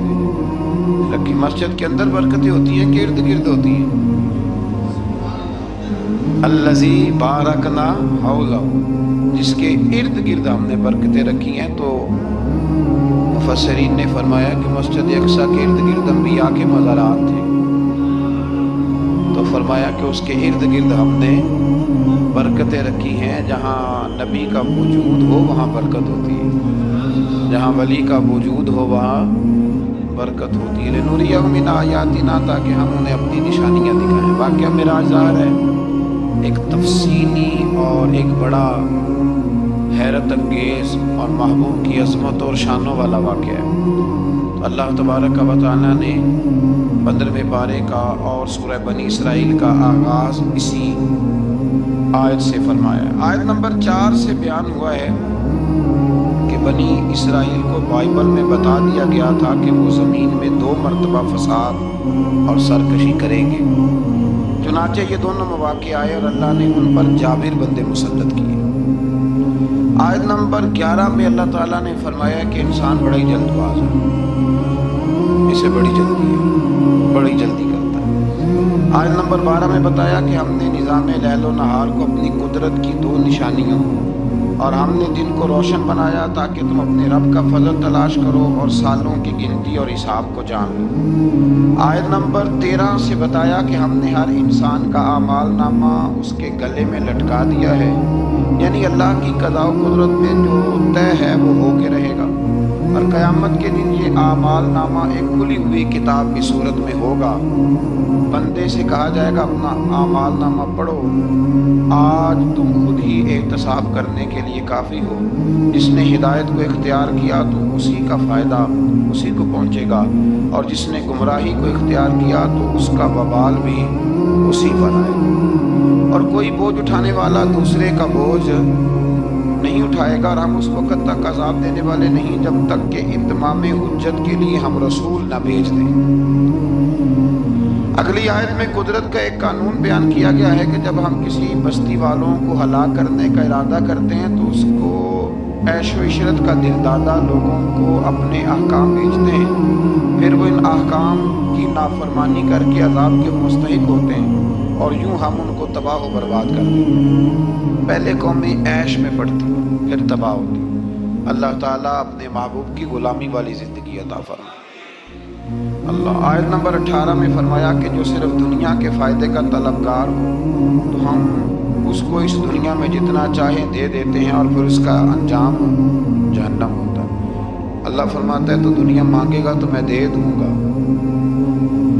رکھی۔ مسجد کے اندر برکتیں ہوتی ہیں کہ ارد گرد ہوتی ہیں؟ الذی بارکنا حولہ، جس کے ارد گرد ہم نے برکتیں رکھی ہیں۔ تو مفسرین نے فرمایا کہ مسجد اقصیٰ کے ارد گرد انبیاء کے مزارات تھے، تو فرمایا کہ اس کے ارد گرد ہم نے برکتیں رکھی ہیں۔ جہاں نبی کا وجود ہو وہاں برکت ہوتی ہے، جہاں ولی کا وجود ہو وہاں برکت ہوتی ہے۔ لنریہ من آیاتنا، تاکہ ہم انہیں اپنی نشانیاں دکھائیں۔ واقعہ معراج ظاہر ہے ایک تفصیلی اور ایک بڑا حیرت انگیز اور محبوب کی عظمت اور شانوں والا واقعہ ہے۔ تو اللہ تبارک و تعالیٰ نے 15ویں پارے کا اور سورہ بنی اسرائیل کا آغاز اسی آیت سے فرمایا ہے۔ آیت نمبر 4 سے بیان ہوا ہے کہ بنی اسرائیل کو بائبل میں بتا دیا گیا تھا کہ وہ زمین میں 2 مرتبہ فساد اور سرکشی کریں گے، چنانچہ یہ دونوں مواقع آئے اور اللہ نے ان پر جابر بندے مسلط کیے۔ آیت نمبر 11 میں اللہ تعالیٰ نے فرمایا کہ انسان بڑا ہی جلد باز ہے، اسے بڑی جلدی ہے، بڑی جلدی کرتا ہے۔ آیت نمبر 12 میں بتایا کہ ہم نے نظام لیل و نہار کو اپنی قدرت کی 2 نشانیوں اور ہم نے دن کو روشن بنایا تاکہ تم اپنے رب کا فضل تلاش کرو اور سالوں کی گنتی اور حساب کو جان لو۔ آیت نمبر 13 سے بتایا کہ ہم نے ہر انسان کا اعمال نامہ اس کے گلے میں لٹکا دیا ہے، یعنی اللہ کی قضاء و قدرت میں جو طے ہے وہ ہو کے رہے گا، اور قیامت کے دن یہ اعمال نامہ ایک کھلی ہوئی کتاب کی صورت میں ہوگا۔ بندے سے کہا جائے گا اپنا اعمال نامہ پڑھو، آج تم خود ہی احتساب کرنے کے لیے کافی ہو۔ جس نے ہدایت کو اختیار کیا تو اسی کا فائدہ اسی کو پہنچے گا، اور جس نے گمراہی کو اختیار کیا تو اس کا وبال بھی اسی پر آئے گا، اور کوئی بوجھ اٹھانے والا دوسرے کا بوجھ نہیں اٹھائے گا، اور ہم اس وقت تک عذاب دینے والے نہیں جب تک کہ اتمام حجت کے لیے ہم رسول نہ بھیج دیں۔ اگلی آیت میں قدرت کا ایک قانون بیان کیا گیا ہے کہ جب ہم کسی بستی والوں کو ہلاک کرنے کا ارادہ کرتے ہیں تو اس کو عیش و عشرت کا دل دادا لوگوں کو اپنے احکام بھیجتے ہیں، پھر وہ ان احکام کی نافرمانی کر کے عذاب کے مستحق ہوتے ہیں، اور یوں ہم ان کو تباہ و برباد کر دیتے ہیں۔ پہلے قومیں عیش میں پڑتی پھر تباہ ہوتی۔ اللہ تعالیٰ اپنے محبوب کی غلامی والی زندگی عطا فرمائے۔ اللہ آیت نمبر 18 میں فرمایا کہ جو صرف دنیا کے فائدے کا طلبگار ہو تو ہم اس کو اس دنیا میں جتنا چاہے دے دیتے ہیں، اور پھر اس کا انجام جہنم ہوتا ہے۔ اللہ فرماتا ہے تو دنیا مانگے گا تو میں دے دوں گا،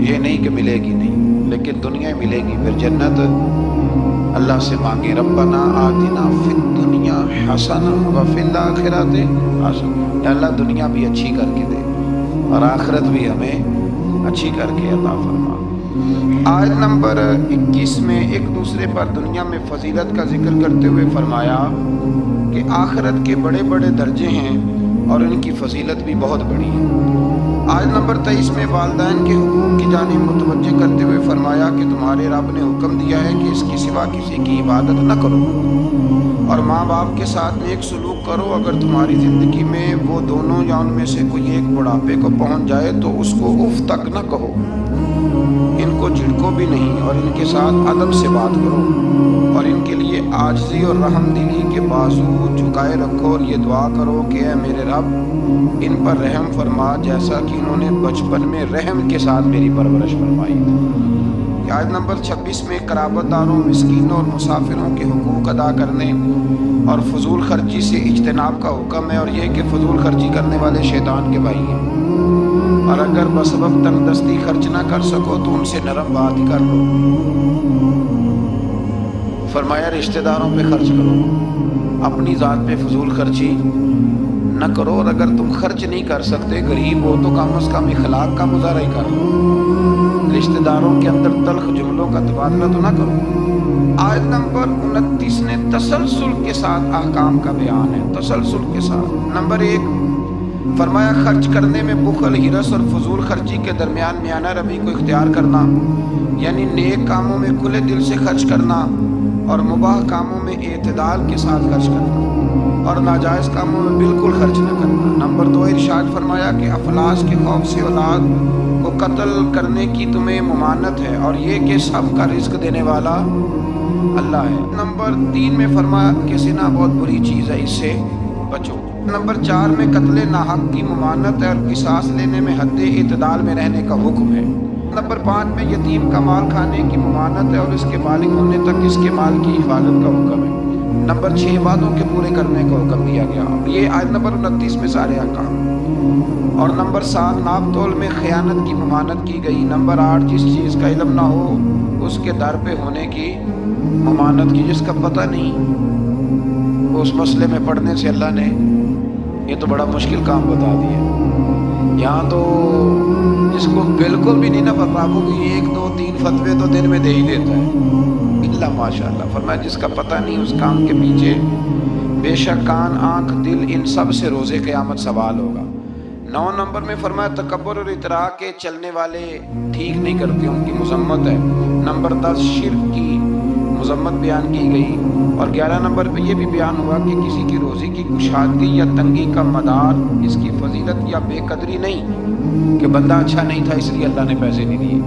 یہ نہیں کہ ملے گی نہیں، لیکن دنیا ملے گی۔ پھر جنت اللہ سے مانگے ربنا آتنا فی الدنیا حسنہ وفی الآخرۃ حسنہ، یا اللہ دنیا بھی اچھی کر کے دے اور آخرت بھی ہمیں اچھی کر کے عطا فرما۔ آیت نمبر 21 میں ایک دوسرے پر دنیا میں فضیلت کا ذکر کرتے ہوئے فرمایا کہ آخرت کے بڑے بڑے درجے ہیں اور ان کی فضیلت بھی بہت بڑی ہے۔ آیت نمبر 23 میں والدین کے حقوق کی جانب متوجہ کرتے ہوئے فرمایا کہ تمہارے رب نے حکم دیا ہے کہ اس کے سوا کسی کی عبادت نہ کرو، اور ماں باپ کے ساتھ نیک سلوک کرو۔ اگر تمہاری زندگی میں وہ دونوں یا ان میں سے کوئی ایک بڑھاپے کو پہنچ جائے تو اس کو اف تک نہ کہو، ان کو جھڑکو بھی نہیں، اور ان کے ساتھ ادب سے بات کرو، اور ان کے لیے عاجزی اور رحم دلی کے بازو جھکائے رکھو، اور یہ دعا کرو کہ اے میرے رب ان پر رحم فرما جیسا کہ انہوں نے بچپن میں رحم کے ساتھ میری پرورش فرمائی۔ آیت نمبر 26 میں قرابت داروں، مسکینوں اور مسافروں کے حقوق ادا کرنے اور فضول خرچی سے اجتناب کا حکم ہے، اور یہ کہ فضول خرچی کرنے والے شیطان کے بھائی ہیں، اور اگر بسبب تنگ دستی خرچ نہ کر سکو تو ان سے نرم بات کر لو۔ فرمایا رشتہ داروں پہ خرچ کرو، اپنی ذات پہ فضول خرچی نہ کرو، اور اگر تم خرچ نہیں کر سکتے، غریب ہو تو کم از کم اخلاق کا مظاہرہ ہی کر لو، رشتہ داروں کے اندر تلخ جملوں کا تبادلہ تو نہ کرو۔ آیت نمبر 29 نے تسلسل کے ساتھ احکام کا بیان ہے، تسلسل کے ساتھ۔ نمبر 1 فرمایا خرچ کرنے میں بخل، ہرس اور فضول خرچی کے درمیان میانہ روی کو اختیار کرنا، یعنی نیک کاموں میں کھلے دل سے خرچ کرنا اور مباح کاموں میں اعتدال کے ساتھ خرچ کرنا، اور ناجائز کاموں میں بالکل خرچ نہ کرنا۔ نمبر 2 ارشاد فرمایا کہ افلاس کے خوف سے اولاد کو قتل کرنے کی تمہیں ممانعت ہے، اور یہ کہ سب کا رزق دینے والا اللہ ہے۔ نمبر 3 میں فرمایا کہ زنا بہت بری چیز ہے، اس سے بچو۔ نمبر 4 میں قتل ناحق کی ممانعت ہے، اور قصاص لینے میں حد اعتدال میں رہنے کا حکم ہے۔ نمبر 5 میں یتیم کا مال کھانے کی ممانعت ہے، اور اس کے بالغ ہونے تک اس کے مال کی حفاظت کا حکم ہے۔ نمبر 6 وعدوں کے پورے کرنے کا حکم دیا گیا، یہ آیت نمبر 29 میں سارے احکام۔ اور نمبر 7 ناپ تول میں خیانت کی ممانعت کی گئی۔ نمبر 8 جس چیز کا علم نہ ہو اس کے در پہ ہونے کی ممانعت کی، جس کا پتہ نہیں اس مسئلے میں پڑھنے سے اللہ نے یہ تو بڑا مشکل کام بتا دیا۔ یہاں تو جس کو بالکل بھی نہیں نہ پتا وہ بھی 1 2 3 فتوے تو دن میں دے ہی دیتا ہے، اللہ ماشاء اللہ۔ فرمایا جس کا پتہ نہیں اس کام کے پیچھے بے شک کان آنکھ دل ان سب سے روز قیامت سوال ہوگا۔ 9 نمبر میں فرمایا تکبر اور اطراء کے چلنے والے ٹھیک نہیں کرتے، ان کی مذمت ہے۔ نمبر 10 شرک کی مذمت بیان کی گئی، اور 11 نمبر پہ یہ بھی بیان ہوا کہ کسی کی روزی کی کشادگی یا تنگی کا مدار اس کی فضیلت یا بے قدری نہیں کہ بندہ اچھا نہیں تھا اس لیے اللہ نے پیسے نہیں دیے،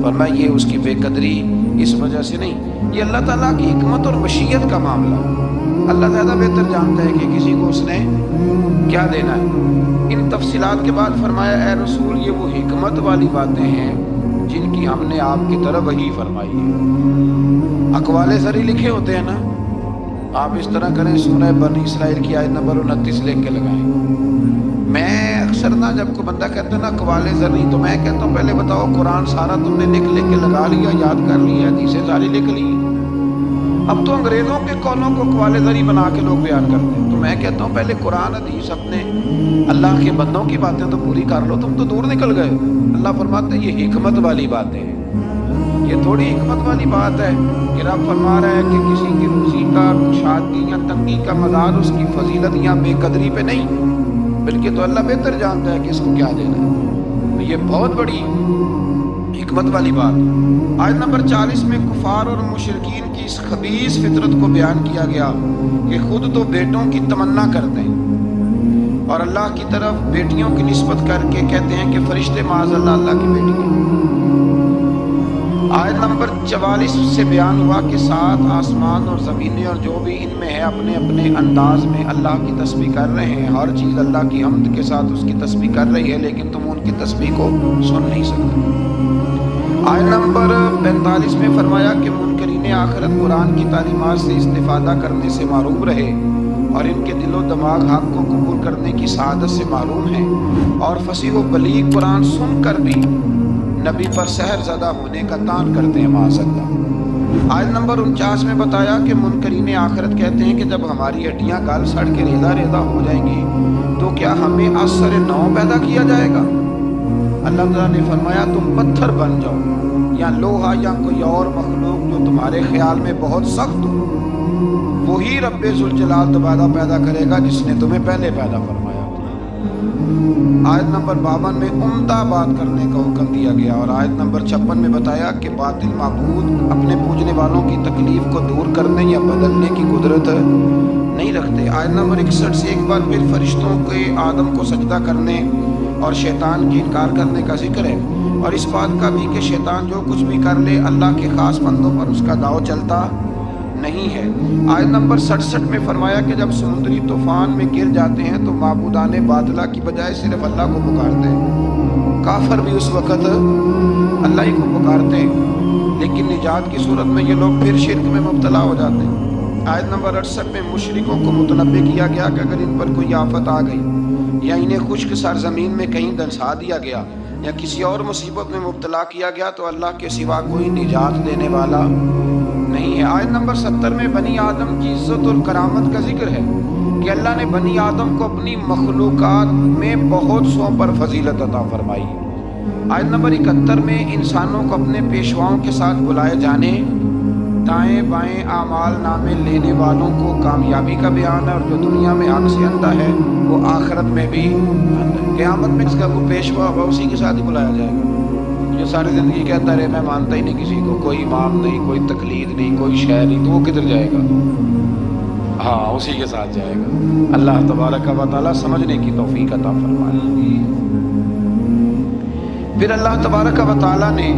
فرمایا یہ اس کی بے قدری اس وجہ سے نہیں، یہ اللہ تعالیٰ کی حکمت اور مشیت کا معاملہ ہے۔ اللہ زیادہ بہتر جانتا ہے کہ کسی کو اس نے کیا دینا ہے۔ ان تفصیلات کے بعد فرمایا اے رسول یہ وہ حکمت والی باتیں ہیں جن کی ہم نے آپ کی طرف وحی فرمائی ہے۔ اقوال زری لکھے ہوتے ہیں نا، آپ اس طرح کریں سورہ بنی اسرائیل کی آیت نمبر 29 لکھ کے لگائیں۔ میں اکثر نا جب کوئی بندہ کہتا ہے نا اقوال زری، تو میں کہتا ہوں پہلے بتاؤ قرآن سارا تم نے لکھ کے لگا لیا، یاد کر لی، حدیثیں ساری لکھ لی؟ اب تو انگریزوں کے قولوں کو اقوال زری بنا کے لوگ بیان کرتے ہیں۔ تو میں کہتا ہوں پہلے قرآن حدیث اپنے اللہ کے بندوں کی باتیں تو پوری کر لو، تم تو دور نکل گئے۔ اللہ فرماتے ہیں یہ حکمت والی باتیں ہیں، یہ تھوڑی حکمت والی بات ہے کہ رب فرما رہا ہے کہ کسی کی روزی کا کشادگی یا تنگی کا مدار اس کی فضیلت یا بے قدری پہ نہیں، بلکہ تو اللہ بہتر جانتا ہے کہ اس کو کیا دینا ہے۔ تو یہ بہت بڑی حکمت والی بات۔ آیت نمبر 40 میں کفار اور مشرکین کی اس خبیث فطرت کو بیان کیا گیا کہ خود تو بیٹوں کی تمنا کرتے ہیں اور اللہ کی طرف بیٹیوں کی نسبت کر کے کہتے ہیں کہ فرشتے معاذ اللہ اللہ کی بیٹی ہیں۔ آیت نمبر 44 سے بیان ہوا کہ 7 آسمان اور زمینیں اور جو بھی ان میں ہے اپنے اپنے انداز میں اللہ کی تسبیح کر رہے ہیں، ہر چیز اللہ کی حمد کے ساتھ اس کی تسبیح کر رہی ہے، لیکن تم ان کی تسبیح کو سن نہیں سکتے۔ آیت نمبر 45 میں فرمایا کہ منکرین آخرت قرآن کی تعلیمات سے استفادہ کرنے سے محروم رہے اور ان کے دل و دماغ حق کو قبول کرنے کی سعادت سے محروم ہیں، اور فصیح و بلیغ قرآن سن کر بھی نبی پر سحر زدہ ہونے کا تان کرتے ہیں معاذ اللہ۔ آیت نمبر 49 میں بتایا کہ منکرین آخرت کہتے ہیں کہ جب ہماری ہڈیاں گل سڑ کے ریزہ ریزہ ہو جائیں گی تو کیا ہمیں از سر نو پیدا کیا جائے گا؟ اللہ تعالیٰ نے فرمایا تم پتھر بن جاؤ یا لوہا یا کوئی اور مخلوق جو تمہارے خیال میں بہت سخت ہو، وہی رب ذوالجلال دوبارہ پیدا کرے گا جس نے تمہیں پہلے پیدا فرمایا۔ آیت نمبر 52 میں عمدہ بات کرنے کا حکم دیا گیا، اور آیت نمبر 56 میں بتایا کہ باطل معبود اپنے پوجنے والوں کی تکلیف کو دور کرنے یا بدلنے کی قدرت نہیں رکھتے۔ آیت نمبر 61 سے ایک بار پھر فرشتوں کے آدم کو سجدہ کرنے اور شیطان کی انکار کرنے کا ذکر ہے، اور اس بات کا بھی کہ شیطان جو کچھ بھی کر لے اللہ کے خاص بندوں پر اس کا داؤ چلتا نہیں ہے۔ آیت نمبر 67 میں فرمایا کہ جب سمندری طوفان میں گر جاتے ہیں تو معبودان باطلہ کی بجائے صرف اللہ کو پکارتے ہیں۔ کافر بھی اس وقت اللہ ہی کو پکارتے ہیں، لیکن نجات کی صورت میں یہ لوگ پھر شرک میں مبتلا ہو جاتے ہیں۔ آیت نمبر 68 میں مشرکوں کو متنبہ کیا گیا کہ اگر ان پر کوئی آفت آ گئی یا انہیں خشک سرزمین میں کہیں دھنسا دیا گیا یا کسی اور مصیبت میں مبتلا کیا گیا تو اللہ کے سوا کوئی نجات دینے والا نہیں ہے۔ آیت نمبر 70 میں بنی آدم کی عزت اور کرامت کا ذکر ہے کہ اللہ نے بنی آدم کو اپنی مخلوقات میں بہت سو پر فضیلت عطا فرمائی۔ آیت نمبر 71 میں انسانوں کو اپنے پیشواؤں کے ساتھ بلائے جانے، دائیں بائیں اعمال نامے لینے والوں کو کامیابی کا بیان ہے، اور جو دنیا میں حق سے اندھا ہے وہ آخرت میں بھی اندھا ہے۔ قیامت میں اس کا کوئی پیشوا ہوگا اسی کے ساتھ ہی بلایا جائے گا۔ جو ساری زندگی کہتا رہے میں مانتا ہی نہیں کسی کو، کوئی امام نہیں، کوئی تقلید نہیں، کوئی شہر نہیں، تو وہ کدھر جائے گا؟ ہاں اسی کے ساتھ جائے گا۔ اللہ تبارک و تعالیٰ سمجھنے کی توفیق عطا فرمائے۔ پھر اللہ تبارک و تعالیٰ نے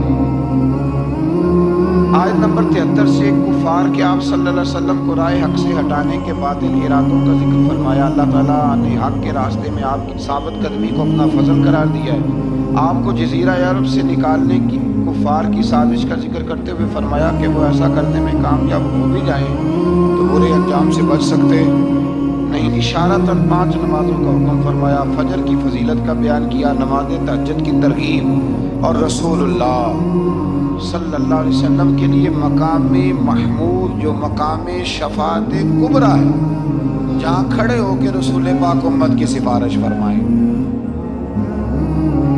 آیت نمبر 73 سے کفار کے آپ صلی اللہ علیہ وسلم کو رائے حق سے ہٹانے کے باطل ارادوں کا ذکر فرمایا۔ اللہ تعالیٰ نے حق کے راستے میں آپ کی ثابت قدمی کو اپنا فضل قرار دیا ہے۔ آپ کو جزیرہ عرب سے نکالنے کی کفار کی سازش کا ذکر کرتے ہوئے فرمایا کہ وہ ایسا کرنے میں کامیاب ہو بھی جائیں تو برے انجام سے بچ سکتے نہیں۔ اشارتاً 5 نمازوں کا حکم فرمایا، فجر کی فضیلت کا بیان کیا، نماز تہجد کی ترغیب، اور رسول اللہ صلی اللہ علیہ وسلم کے لیے مقام محمود جو مقام شفاعت کبریٰ ہے، جہاں کھڑے ہو کے رسول پاک امت کی سفارش فرمائیں،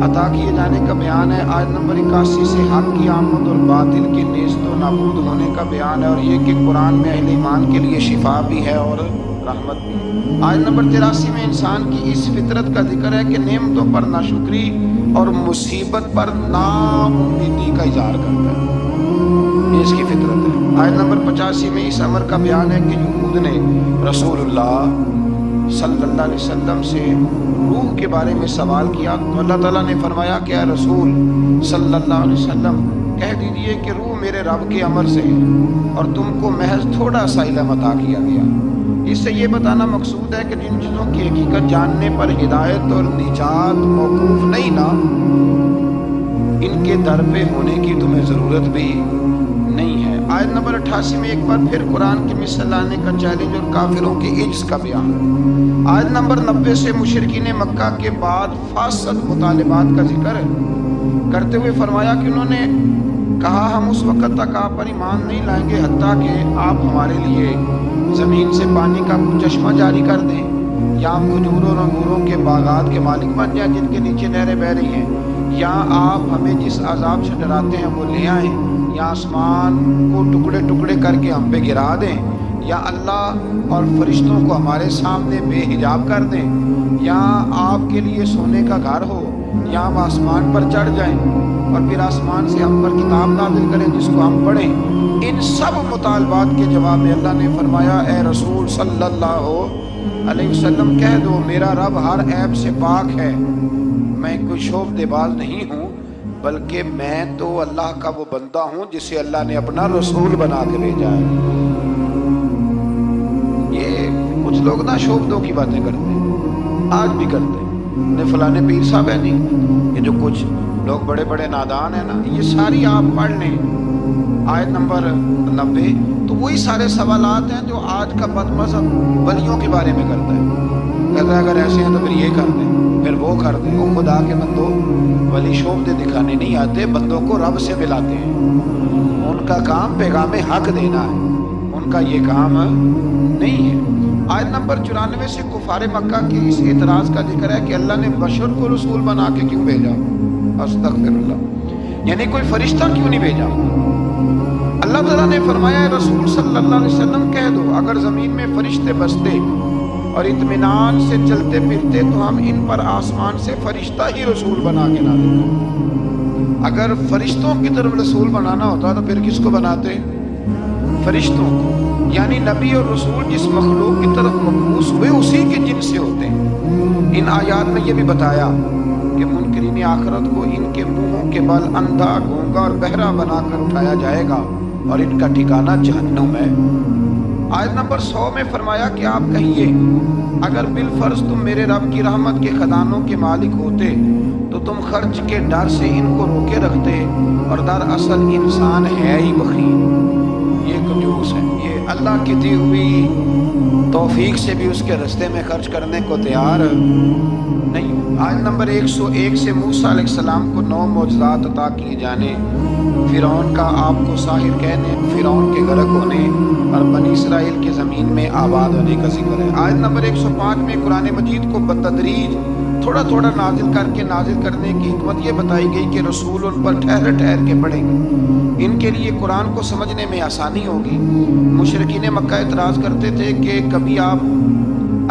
عطا کیے جانے کا بیان ہے۔ آیت نمبر 81 سے حق کی آمد اور باطل کے نیست و نابود ہونے کا بیان ہے، اور یہ کہ قرآن میں اہل ایمان کے لیے شفا بھی ہے اور رحمت بھی۔ آیت نمبر 83 میں انسان کی اس فطرت کا ذکر ہے کہ نعمتوں پر ناشکری اور مصیبت پر ناامیدی کا اظہار کرتا ہے، یہ اس کی فطرت ہے۔ آیت نمبر 85 میں اس امر کا بیان ہے کہ یہود نے رسول اللہ صلی اللہ علیہ وسلم سے روح کے بارے میں سوال کیا تو اللہ تعالیٰ نے فرمایا کہ اے رسول صلی اللہ علیہ وسلم کہہ دیجئے کہ روح میرے رب کے امر سے ہے اور تم کو محض تھوڑا سا علم عطا کیا گیا۔ اس سے یہ بتانا مقصود ہے کہ جن چیزوں کی حقیقت جاننے پر ہدایت اور نجات موقوف نہیں نا، ان کے در پہ ہونے کی تمہیں ضرورت بھی نہیں ہے۔ آیت نمبر 88 میں ایک بار پھر قرآن کی مثل لانے کا چیلنج اور کافروں کے عجز کا بیان۔ آیت نمبر 90 سے مشرکین مکہ کے بعد فاسد مطالبات کا ذکر کرتے ہوئے فرمایا کہ انہوں نے کہا ہم اس وقت تک آپ پر ایمان نہیں لائیں گے حتیٰ کہ آپ ہمارے لیے زمین سے پانی کا چشمہ جاری کر دیں یا ہم کھجوروں اور انگوروں کے باغات کے مالک بن جائیں جن کے نیچے نہریں بہہ رہی ہیں، یا آپ ہمیں جس عذاب سے ڈراتے ہیں وہ لے آئیں، یا آسمان کو ٹکڑے ٹکڑے کر کے ہم پہ گرا دیں، یا اللہ اور فرشتوں کو ہمارے سامنے بے حجاب کر دیں، یا آپ کے لیے سونے کا گھر ہو، یا ہم آسمان پر چڑھ جائیں اور پھر آسمان سے ہم پر کتاب نازل کریں جس کو ہم پڑھیں۔ ان سب مطالبات کے جواب میں اللہ نے فرمایا اے رسول صلی اللہ علیہ وسلم کہہ دو میرا رب ہر عیب سے پاک ہے، میں کوئی شعبدے باز نہیں ہوں، بلکہ میں تو اللہ کا وہ بندہ ہوں جسے اللہ نے اپنا رسول بنا کے بھیجا ہے۔ یہ کچھ لوگ نا شعبدوں کی باتیں کرتے ہیں، آج بھی کرتے ہیں، فلانے پیر صاحب ہے نہیں، یہ جو کچھ لوگ بڑے بڑے نادان ہیں نا، یہ ساری آپ پڑھ لیں آیت نمبر 90 تو وہی سارے سوالات ہیں جو آج کا بد مذہب ولیوں کے بارے میں کرتا ہے، کہتا ہے اگر ایسے ہیں تو پھر یہ کر دیں پھر وہ کر دیں۔ وہ خدا کے بندوں ولی شعبدے دکھانے نہیں آتے، بندوں کو رب سے ملاتے ہیں، ان کا کام پیغام حق دینا ہے، ان کا یہ کام نہیں ہے۔ آیت نمبر 94 سے کفار مکہ کے اس اعتراض کا ذکر ہے کہ اللہ نے بشر کو رسول بنا کے کیوں بھیجا، استغفر اللہ، یعنی کوئی فرشتہ کیوں نہیں بھیجا؟ اللہ تعالیٰ نے فرمایا رسول صلی اللہ علیہ وسلم کہہ دو اگر زمین میں فرشتے بستے اور اطمینان سے چلتے پھرتے تو ہم ان پر آسمان سے فرشتہ ہی رسول بنا کے نازل کرتے۔ اگر فرشتوں کی طرف رسول بنانا ہوتا تو پھر کس کو بناتے؟ فرشتوں کو، یعنی نبی اور رسول جس مخلوق کی طرف مبعوث ہوئے اسی کے جنس سے ہوتے ہیں۔ ان آیات میں یہ بھی بتایا کہ منکرین آخرت کو ان کے منہوں کے بل اندھا، گونگا اور بہرا بنا کر اٹھایا جائے گا اور ان کا ٹھکانہ جہنم ہے۔ آیت نمبر 100 میں فرمایا کہ آپ کہیے اگر بالفرض تم میرے رب کی رحمت کے خزانوں کے مالک ہوتے تو تم خرچ کے ڈر سے ان کو روکے رکھتے، اور دراصل انسان ہے ہی بخیل، یہ کنجوس ہے، یہ اللہ کی دی ہوئی توفیق سے بھی اس کے رستے میں خرچ کرنے کو تیار نہیں۔ آیت نمبر 101 سے موسیٰ علیہ السلام کو 9 معجزات عطا کیے جانے، فرعون کا آپ کو ساحر کہنے، فرعون کے غرق ہونے اور بنی اسرائیل کے زمین میں آباد ہونے کا ذکر ہے۔ آیت نمبر 105 میں قرآن مجید کو بتدریج تھوڑا تھوڑا نازل کر کے نازل کرنے کی حکمت یہ بتائی گئی کہ رسول ان پر ٹھہر ٹھہر کے پڑھیں گے، ان کے لیے قرآن کو سمجھنے میں آسانی ہوگی۔ مشرکین مکہ اعتراض کرتے تھے کہ کبھی آپ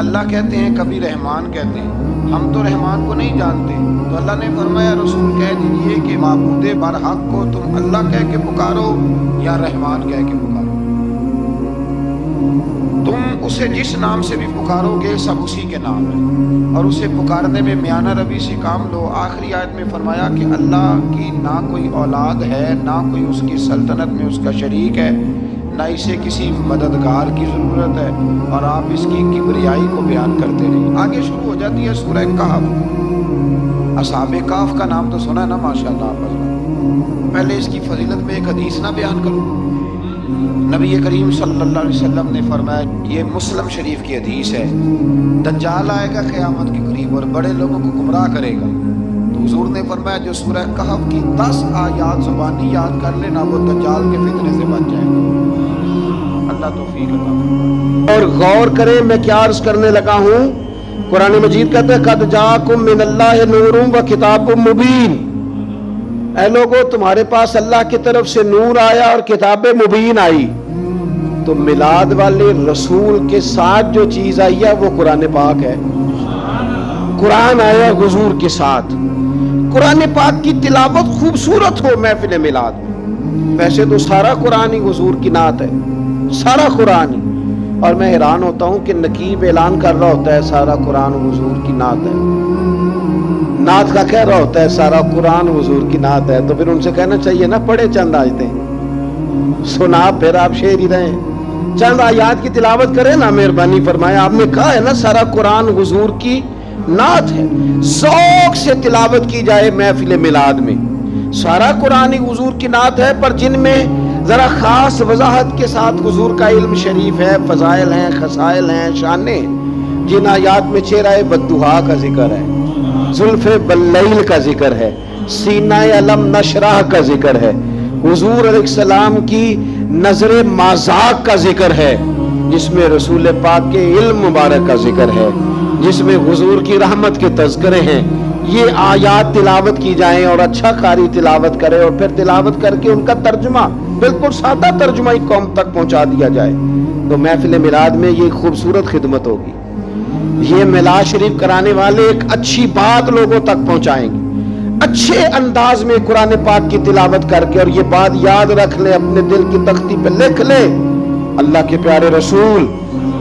اللہ کہتے ہیں کبھی رحمان کہتے ہیں، ہم تو رحمان کو نہیں جانتے، تو اللہ نے فرمایا رسول کہہ دیجئے کہ معبود برحق کو تم اللہ کہہ کے پکارو یا رحمان کہہ کے پکارو، تم اسے جس نام سے بھی پکارو گے سب اسی کے نام ہے، اور اسے پکارنے میں میانہ روی سے کام لو۔ آخری آیت میں فرمایا کہ اللہ کی نہ کوئی اولاد ہے، نہ کوئی اس کی سلطنت میں اس کا شریک ہے، نہ اسے کسی مددگار کی ضرورت ہے، اور آپ اس کی کبریائی کو بیان کرتے رہے۔ آگے شروع ہو جاتی ہے سورہ کہف۔ اصحاب کہف کا نام تو سنا ہے نا ماشاءاللہ آپ حضرات، پہلے اس کی فضیلت میں ایک حدیث نہ بیان کروں۔ نبی کریم صلی اللہ علیہ وسلم نے فرمایا، یہ مسلم شریف کی حدیث ہے، دجال آئے گا قیامت کے قریب اور بڑے لوگوں کو گمراہ کرے گا، تو حضور نے فرمایا جو سورہ کہف کی 10 آیات زبانی یاد کر لینا وہ دجال کے فتنے سے بچ جائے گا۔ اللہ توفیق عطا فرمائے۔ اور غور کریں میں کیا عرض کرنے لگا ہوں، قرآن مجید کہتا ہے قد جاءکم من اللہ نور و کتاب مبین، اے لوگو تمہارے پاس اللہ کی طرف سے نور آیا اور کتاب مبین آئی۔ تو میلاد والے رسول کے ساتھ جو چیز آئی ہے وہ قرآن پاک ہے، قرآن آیا حضور کے ساتھ۔ قرآن پاک کی تلاوت خوبصورت ہو محفل میلاد میں، ویسے تو سارا قرآن ہی حضور کی نعت ہے، سارا قرآن ہی، اور میں حیران ہوتا ہوں کہ نقیب اعلان کر رہا ہوتا ہے سارا قرآن حضور کی نعت ہے، نعت کا کہہ رہا ہوتا ہے سارا قرآن حضور کی نعت ہے، تو پھر ان سے کہنا چاہیے نا پڑھے چند آیتیں، سنا پھر آپ شعر ہی رہے، چند آیات کی تلاوت کریں نا، مہربانی فرمائے، آپ نے کہا ہے نا سارا قرآن حضور کی نعت ہے، ذوق سے تلاوت کی جائے محفل میلاد میں، سارا قرآن ہی حضور کی نعت ہے، پر جن میں ذرا خاص وضاحت کے ساتھ حضور کا علم شریف ہے، فضائل ہیں، خصائل ہیں، شانیں، جن آیات میں چہرہ بددہا کا ذکر ہے، زلف باللیل کا ذکر ہے، سینہ علم نشرح کا ذکر ہے، حضور علیہ السلام کی نظر مازاق کا ذکر ہے، جس میں رسول پاک کے علم مبارک کا ذکر ہے، جس میں حضور کی رحمت کے تذکرے ہیں، یہ آیات تلاوت کی جائیں اور اچھا قاری تلاوت کرے اور پھر تلاوت کر کے ان کا ترجمہ بالکل سادہ ترجمہ ہی قوم تک پہنچا دیا جائے، تو محفل میلاد میں یہ خوبصورت خدمت ہوگی، یہ میلاد شریف کرانے والے ایک اچھی بات لوگوں تک پہنچائیں گے، اچھے انداز میں قرآن پاک کی تلاوت کر کے، اور یہ بات یاد رکھ لیں، اپنے دل کی تختی پہ لکھ لیں، اللہ کے پیارے رسول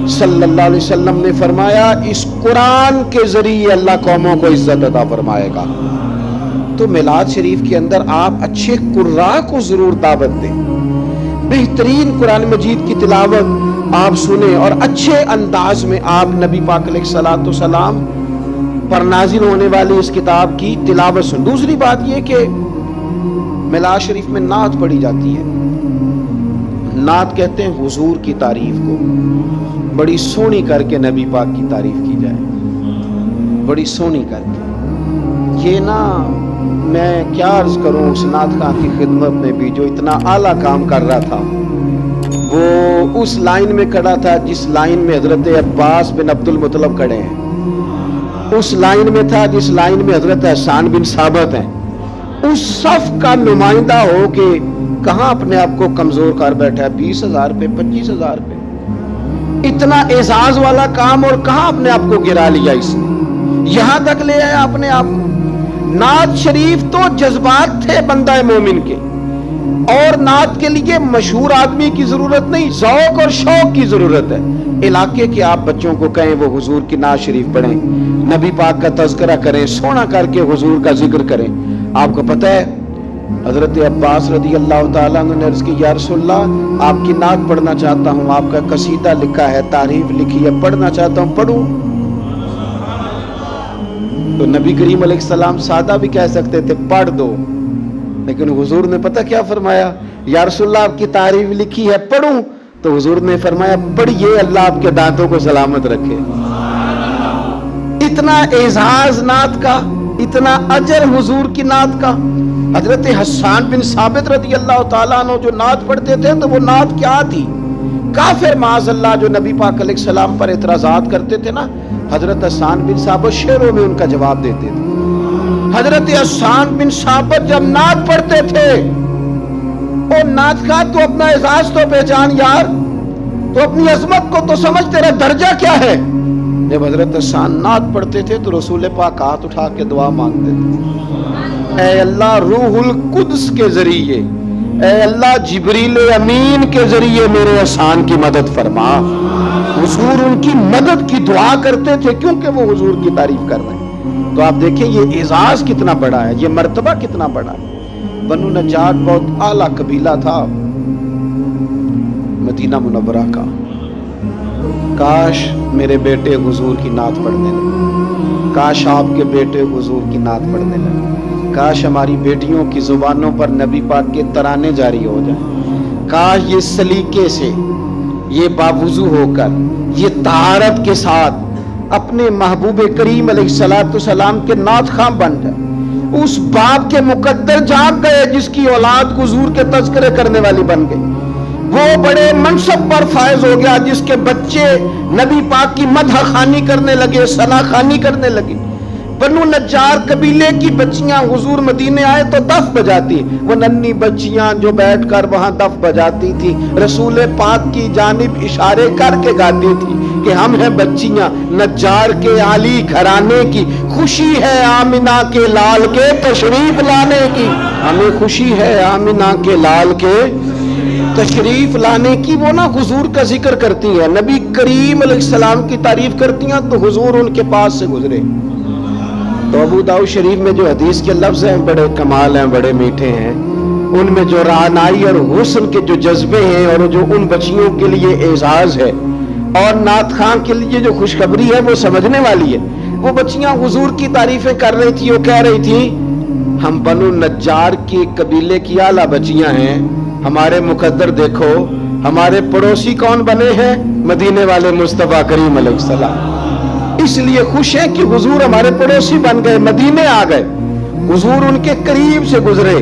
صلی اللہ علیہ وسلم نے فرمایا اس قرآن کے ذریعے اللہ قوموں کو عزت عطا فرمائے گا، تو میلاد شریف کے اندر آپ اچھے قراء کو ضرور دعوت دیں، بہترین قرآن مجید کی تلاوت آپ سنیں، اور اچھے انداز میں آپ نبی پاک علیہ الصلوۃ والسلام پر نازل ہونے والی اس کتاب کی تلاوت سن۔ دوسری بات یہ کہ میلاد شریف میں نعت پڑھی جاتی ہے، نعت کہتے ہیں حضور کی تعریف کو، بڑی سونی کر کے نبی پاک کی تعریف کی جائے، بڑی سونی کر کے، یہ نا میں کیا عرض کروں اس نعت خواں کی خدمت میں بھی جو اتنا اعلیٰ کام کر رہا تھا، وہ اس لائن میں کھڑا تھا جس لائن میں حضرت عباس بن عبد المطلب کھڑے ہیں، اس لائن میں تھا جس لائن میں حضرت حسان بن ثابت ہیں، اس صف کا نمائندہ ہو کے کہاں اپنے آپ کو کمزور کر بیٹھا ہے، 20,000 پہ 25,000 پہ اتنا اعزاز والا کام، اور کہاں اپنے آپ کو گرا لیا اس نے، یہاں تک لے آیا اپنے آپ کو۔ نعت شریف تو جذبات تھے بندہ مومن کے، اور نعت کے لیے مشہور آدمی کی ضرورت نہیں، ذوق اور شوق کی ضرورت ہے۔ علاقے کے آپ بچوں کو کہیں وہ حضور کی نعت شریف پڑھیں، نبی پاک کا تذکرہ کریں، سونا کر کے حضور کا ذکر کریں۔ آپ کو پتہ ہے حضرت عباس رضی اللہ تعالیٰ عنہ نے عرض کی یا رسول اللہ آپ کی نعت پڑھنا چاہتا ہوں، آپ کا قصیدہ لکھا ہے، تعریف لکھی ہے، پڑھنا چاہتا ہوں، پڑھوں؟ تو نبی کریم علیہ السلام سادہ بھی کہہ سکتے تھے پڑھ دو، لیکن حضور نے پتہ کیا فرمایا، یا رسول اللہ آپ کی تعریف لکھی ہے، پڑھوں؟ تو حضور نے فرمایا پڑھیے، اللہ آپ کے دانتوں کو سلامت رکھے۔ اتنا اعزاز نعت کا، اتنا اجر حضور کی نعت کا۔ حضرت حسان بن ثابت رضی اللہ تعالیٰ عنہ جو نعت پڑھتے تھے تو وہ نعت کیا تھی؟ کافر معاذ اللہ جو نبی پاک علیہ السلام پر اعتراضات کرتے تھے نا، حضرت حسان بن ثابت شعروں میں ان کا جواب دیتے تھے۔ حضرت حسان بن ثابت جب نعت پڑھتے تھے، او نعت کا تو اپنا اعزاز تو پہچان یار، تو اپنی عظمت کو تو سمجھ، تیرا درجہ کیا ہے۔ جب حضرت حسان نعت پڑھتے تھے تو رسول پاک ہاتھ اٹھا کے دعا مانگتے تھے، اے اللہ روح القدس کے ذریعے، اے اللہ جبریل امین کے ذریعے میرے حسان کی مدد فرما۔ حضور ان کی مدد کی دعا کرتے تھے کیونکہ وہ حضور کی تعریف کر رہے ہیں۔ تو آپ دیکھیں یہ اعزاز کتنا بڑا ہے، یہ مرتبہ کتنا بڑا ہے۔ بنو نجار بہت اعلیٰ قبیلہ تھا مدینہ منورہ کا۔ کاش میرے بیٹے حضور کی نعت پڑھنے لگے، کاش آپ کے بیٹے حضور کی نعت پڑھنے لگے، کاش ہماری بیٹیوں کی زبانوں پر نبی پاک کے ترانے جاری ہو جائیں، کاش یہ سلیقے سے، یہ باوضو ہو کر، یہ طہارت کے ساتھ اپنے محبوب کریم علیہ السلام کے نعت خواں بن جائے۔ اس باپ کے مقدر جاگ گئے جس کی اولاد حضور کے تذکرے کرنے والی بن گئی، وہ بڑے منصب پر فائز ہو گیا جس کے بچے نبی پاک کی مدح خوانی کرنے لگے، ثنا خوانی کرنے لگے، بنو نجار قبیلے کی بچیاں حضور مدینے آئے تو دف بجاتی، وہ ننھی بچیاں جو بیٹھ کر وہاں دف بجاتی تھی، رسول پاک کی جانب اشارے کر کے گاتی تھی کہ ہم ہیں بچیاں نجار کے عالی گھرانے کی، خوشی ہے آمنہ کے لال کے تشریف لانے کی، ہمیں خوشی ہے آمنہ کے لال کے تشریف لانے کی۔ وہ نا حضور کا ذکر کرتی ہیں، نبی کریم علیہ السلام کی تعریف کرتی ہیں تو حضور ان کے پاس سے گزرے۔ تو ابو داؤد شریف میں جو حدیث کے لفظ ہیں بڑے کمال ہیں، بڑے میٹھے ہیں، ان میں جو رعنائی اور حسن کے جو جذبے ہیں اور جو ان بچیوں کے لیے اعزاز ہے اور نعت خواں کے لیے جو خوشخبری ہے وہ سمجھنے والی ہے۔ وہ بچیاں حضور کی تعریفیں کر رہی تھی، وہ کہہ رہی تھی ہم بنو نجار کی قبیلے کی اعلیٰ بچیاں ہیں، ہمارے مقدر دیکھو، ہمارے پڑوسی کون بنے ہیں؟ مدینے والے مصطفیٰ کریم علیہ السلام۔ اس لیے خوش ہیں کہ حضور ہمارے پڑوسی بن گئے، مدینے آ گئے، حضور ان کے قریب سے گزرے۔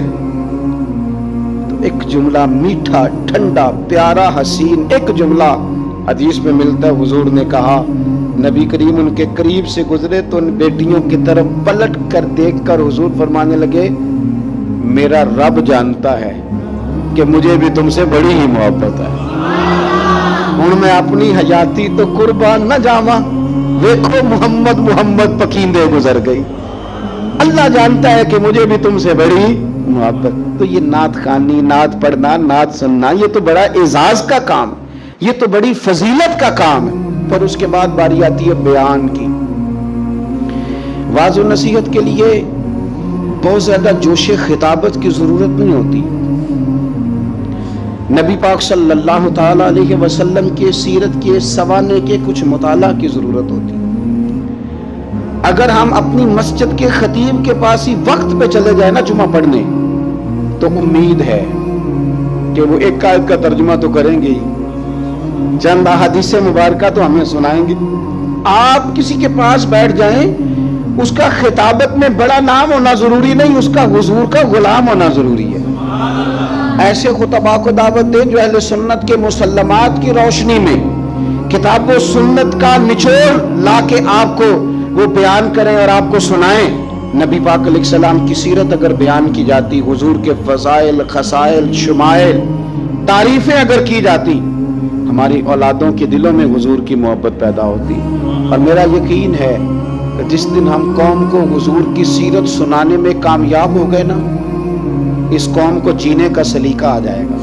تو ایک جملہ میٹھا، ٹھنڈا، پیارا، حسین ایک جملہ حدیث میں ملتا ہے، حضور نے کہا، نبی کریم ان کے قریب سے گزرے تو ان بیٹیوں کی طرف پلٹ کر دیکھ کر حضور فرمانے لگے میرا رب جانتا ہے کہ مجھے بھی تم سے بڑی ہی محبت ہے، ہن میں اپنی حیاتی تو قربان نہ جاواں، دیکھو محمد محمد پکیندے گزر گئی، اللہ جانتا ہے کہ مجھے بھی تم سے بڑی محبت۔ تو یہ نعت خوانی، نعت پڑھنا، نعت سننا، یہ تو بڑا اعزاز کا کام، یہ تو بڑی فضیلت کا کام ہے۔ پر اس کے بعد باری آتی ہے بیان کی۔ واعظ و نصیحت کے لیے بہت زیادہ جوش خطابت کی ضرورت نہیں ہوتی، نبی پاک صلی اللہ تعالی علیہ وسلم کے سیرت کے سوانے کے کچھ مطالعہ کی ضرورت ہوتی۔ اگر ہم اپنی مسجد کے خطیب کے پاس ہی وقت پہ چلے جائیں نا جمعہ پڑھنے، تو امید ہے کہ وہ ایک آیت کا ترجمہ تو کریں گے ہی، چند احادیث مبارکہ تو ہمیں سنائیں گے۔ آپ کسی کے پاس بیٹھ جائیں، اس کا خطابت میں بڑا نام ہونا ضروری نہیں، اس کا حضور کا غلام ہونا ضروری ہے۔ ایسے خطباء کو دعوت دیں جو اہل سنت کے مسلمات کی روشنی میں کتاب و سنت کا نچوڑ لا کے آپ کو وہ بیان کریں اور آپ کو سنائیں۔ نبی پاک علیہ السلام کی سیرت اگر بیان کی جاتی، حضور کے فضائل، خصائل، شمائل، تعریفیں اگر کی جاتی، ہماری اولادوں کے دلوں میں حضور کی محبت پیدا ہوتی۔ اور میرا یقین ہے کہ جس دن ہم قوم کو حضور کی سیرت سنانے میں کامیاب ہو گئے نا، اس قوم کو جینے کا سلیقہ آ جائے گا،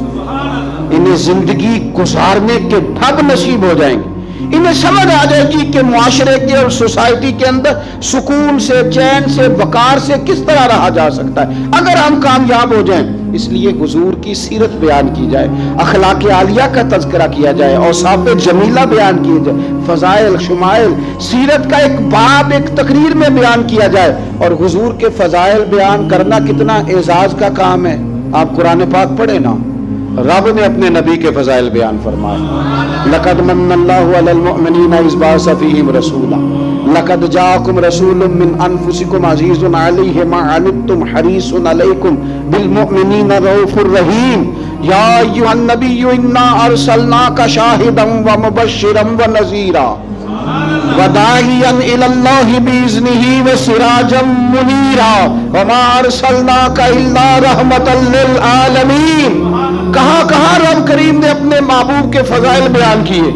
انہیں زندگی گزارنے کے ڈھنگ نصیب ہو جائیں گے، انہیں سمجھ آ جائے گی کہ معاشرے کے اور سوسائٹی کے اندر سکون سے، چین سے، وقار سے کس طرح رہا جا سکتا ہے اگر ہم کامیاب ہو جائیں۔ اس لیے حضور کی سیرت بیان کی جائے، اخلاق عالیہ کا تذکرہ کیا جائے، اوصاف جمیلہ بیان کیے جائے، فضائل، شمائل، سیرت کا ایک باب ایک تقریر میں بیان کیا جائے۔ اور حضور کے فضائل بیان کرنا کتنا اعزاز کا کام ہے۔ آپ قرآن پاک پڑھیں نا، رب نے اپنے نبی کے فضائل بیان فرمائے، لقد من اللہ علی المؤمنین اذ بعث فیہم رسولا لقد جاءکم رسول من انفسکم عزیز علیہ ما عنتم حریص علیکم بالمؤمنین رؤوف الرحیم یا ایھا النبی انا ارسلناک شاہدا ومبشرا ونذیرا وداعیا الی اللہ باذنہ وسراجا منیرا وما ارسلناک الا رحمتا للعالمین۔ کہاں کہاں رب کریم نے اپنے محبوب کے فضائل بیان کیے،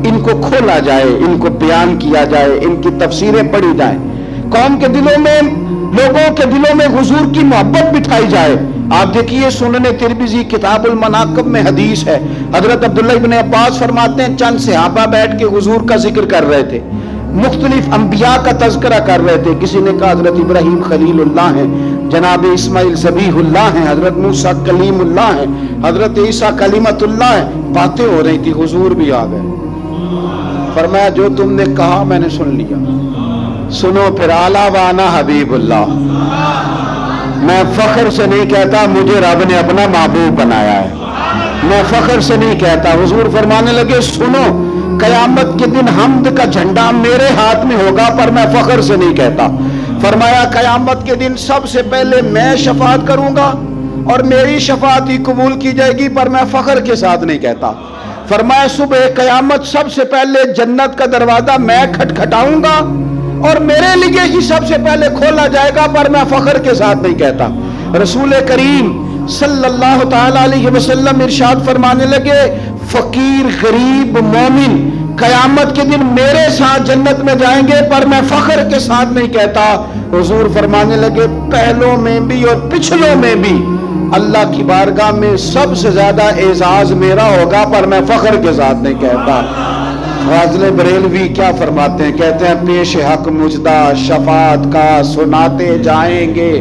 ان کو کھولا جائے، ان کو بیان کیا جائے، ان کی تفسیریں پڑھی جائیں، قوم کے دلوں میں، لوگوں کے دلوں میں حضور کی محبت بٹھائی جائے۔ آپ دیکھیے سنن ترمذی کتاب المناقب میں حدیث ہے، حضرت عبداللہ ابن عباس فرماتے ہیں چند صحابہ بیٹھ کے حضور کا ذکر کر رہے تھے، مختلف انبیاء کا تذکرہ کر رہے تھے۔ کسی نے کہا حضرت ابراہیم خلیل اللہ ہیں، جناب اسماعیل ذبیح اللہ ہیں، حضرت موسیٰ کلیم اللہ ہیں، حضرت عیسیٰ کلیمت اللہ ہیں۔ باتیں ہو رہی تھی، حضور بھی آ گئے، فرمایا جو تم نے کہا میں نے سن لیا، سنو پھر اعلیٰ وانا حبیب اللہ۔ میں فخر سے نہیں کہتا مجھے رب نے اپنا محبوب بنایا ہے، میں فخر سے نہیں کہتا۔ حضور فرمانے لگے سنو، قیامت کے دن حمد کا جھنڈا میرے ہاتھ میں ہوگا، پر میں فخر سے نہیں کہتا۔ فرمایا قیامت کے دن سب سے پہلے میں شفاعت کروں گا اور میری شفاعت ہی قبول کی جائے گی، پر میں فخر کے ساتھ نہیں کہتا۔ فرمایا صبح قیامت سب سے پہلے جنت کا دروازہ میں کھٹکھٹاؤں گا اور میرے لیے ہی سب سے پہلے کھولا جائے گا، پر میں فخر کے ساتھ نہیں کہتا۔ رسول کریم صلی اللہ تعالی علیہ وسلم ارشاد فرمانے لگے، فقیر غریب مومن قیامت کے دن میرے ساتھ جنت میں جائیں گے، پر میں فخر کے ساتھ نہیں کہتا۔ حضور فرمانے لگے، پہلوں میں بھی اور پچھلوں میں بھی اللہ کی بارگاہ میں سب سے زیادہ اعزاز میرا ہوگا، پر میں فخر کے ساتھ نہیں کہتا۔ فاضل بریلوی کیا فرماتے ہیں؟ کہتے ہیں، پیش حق مجدہ شفاعت کا سناتے جائیں گے،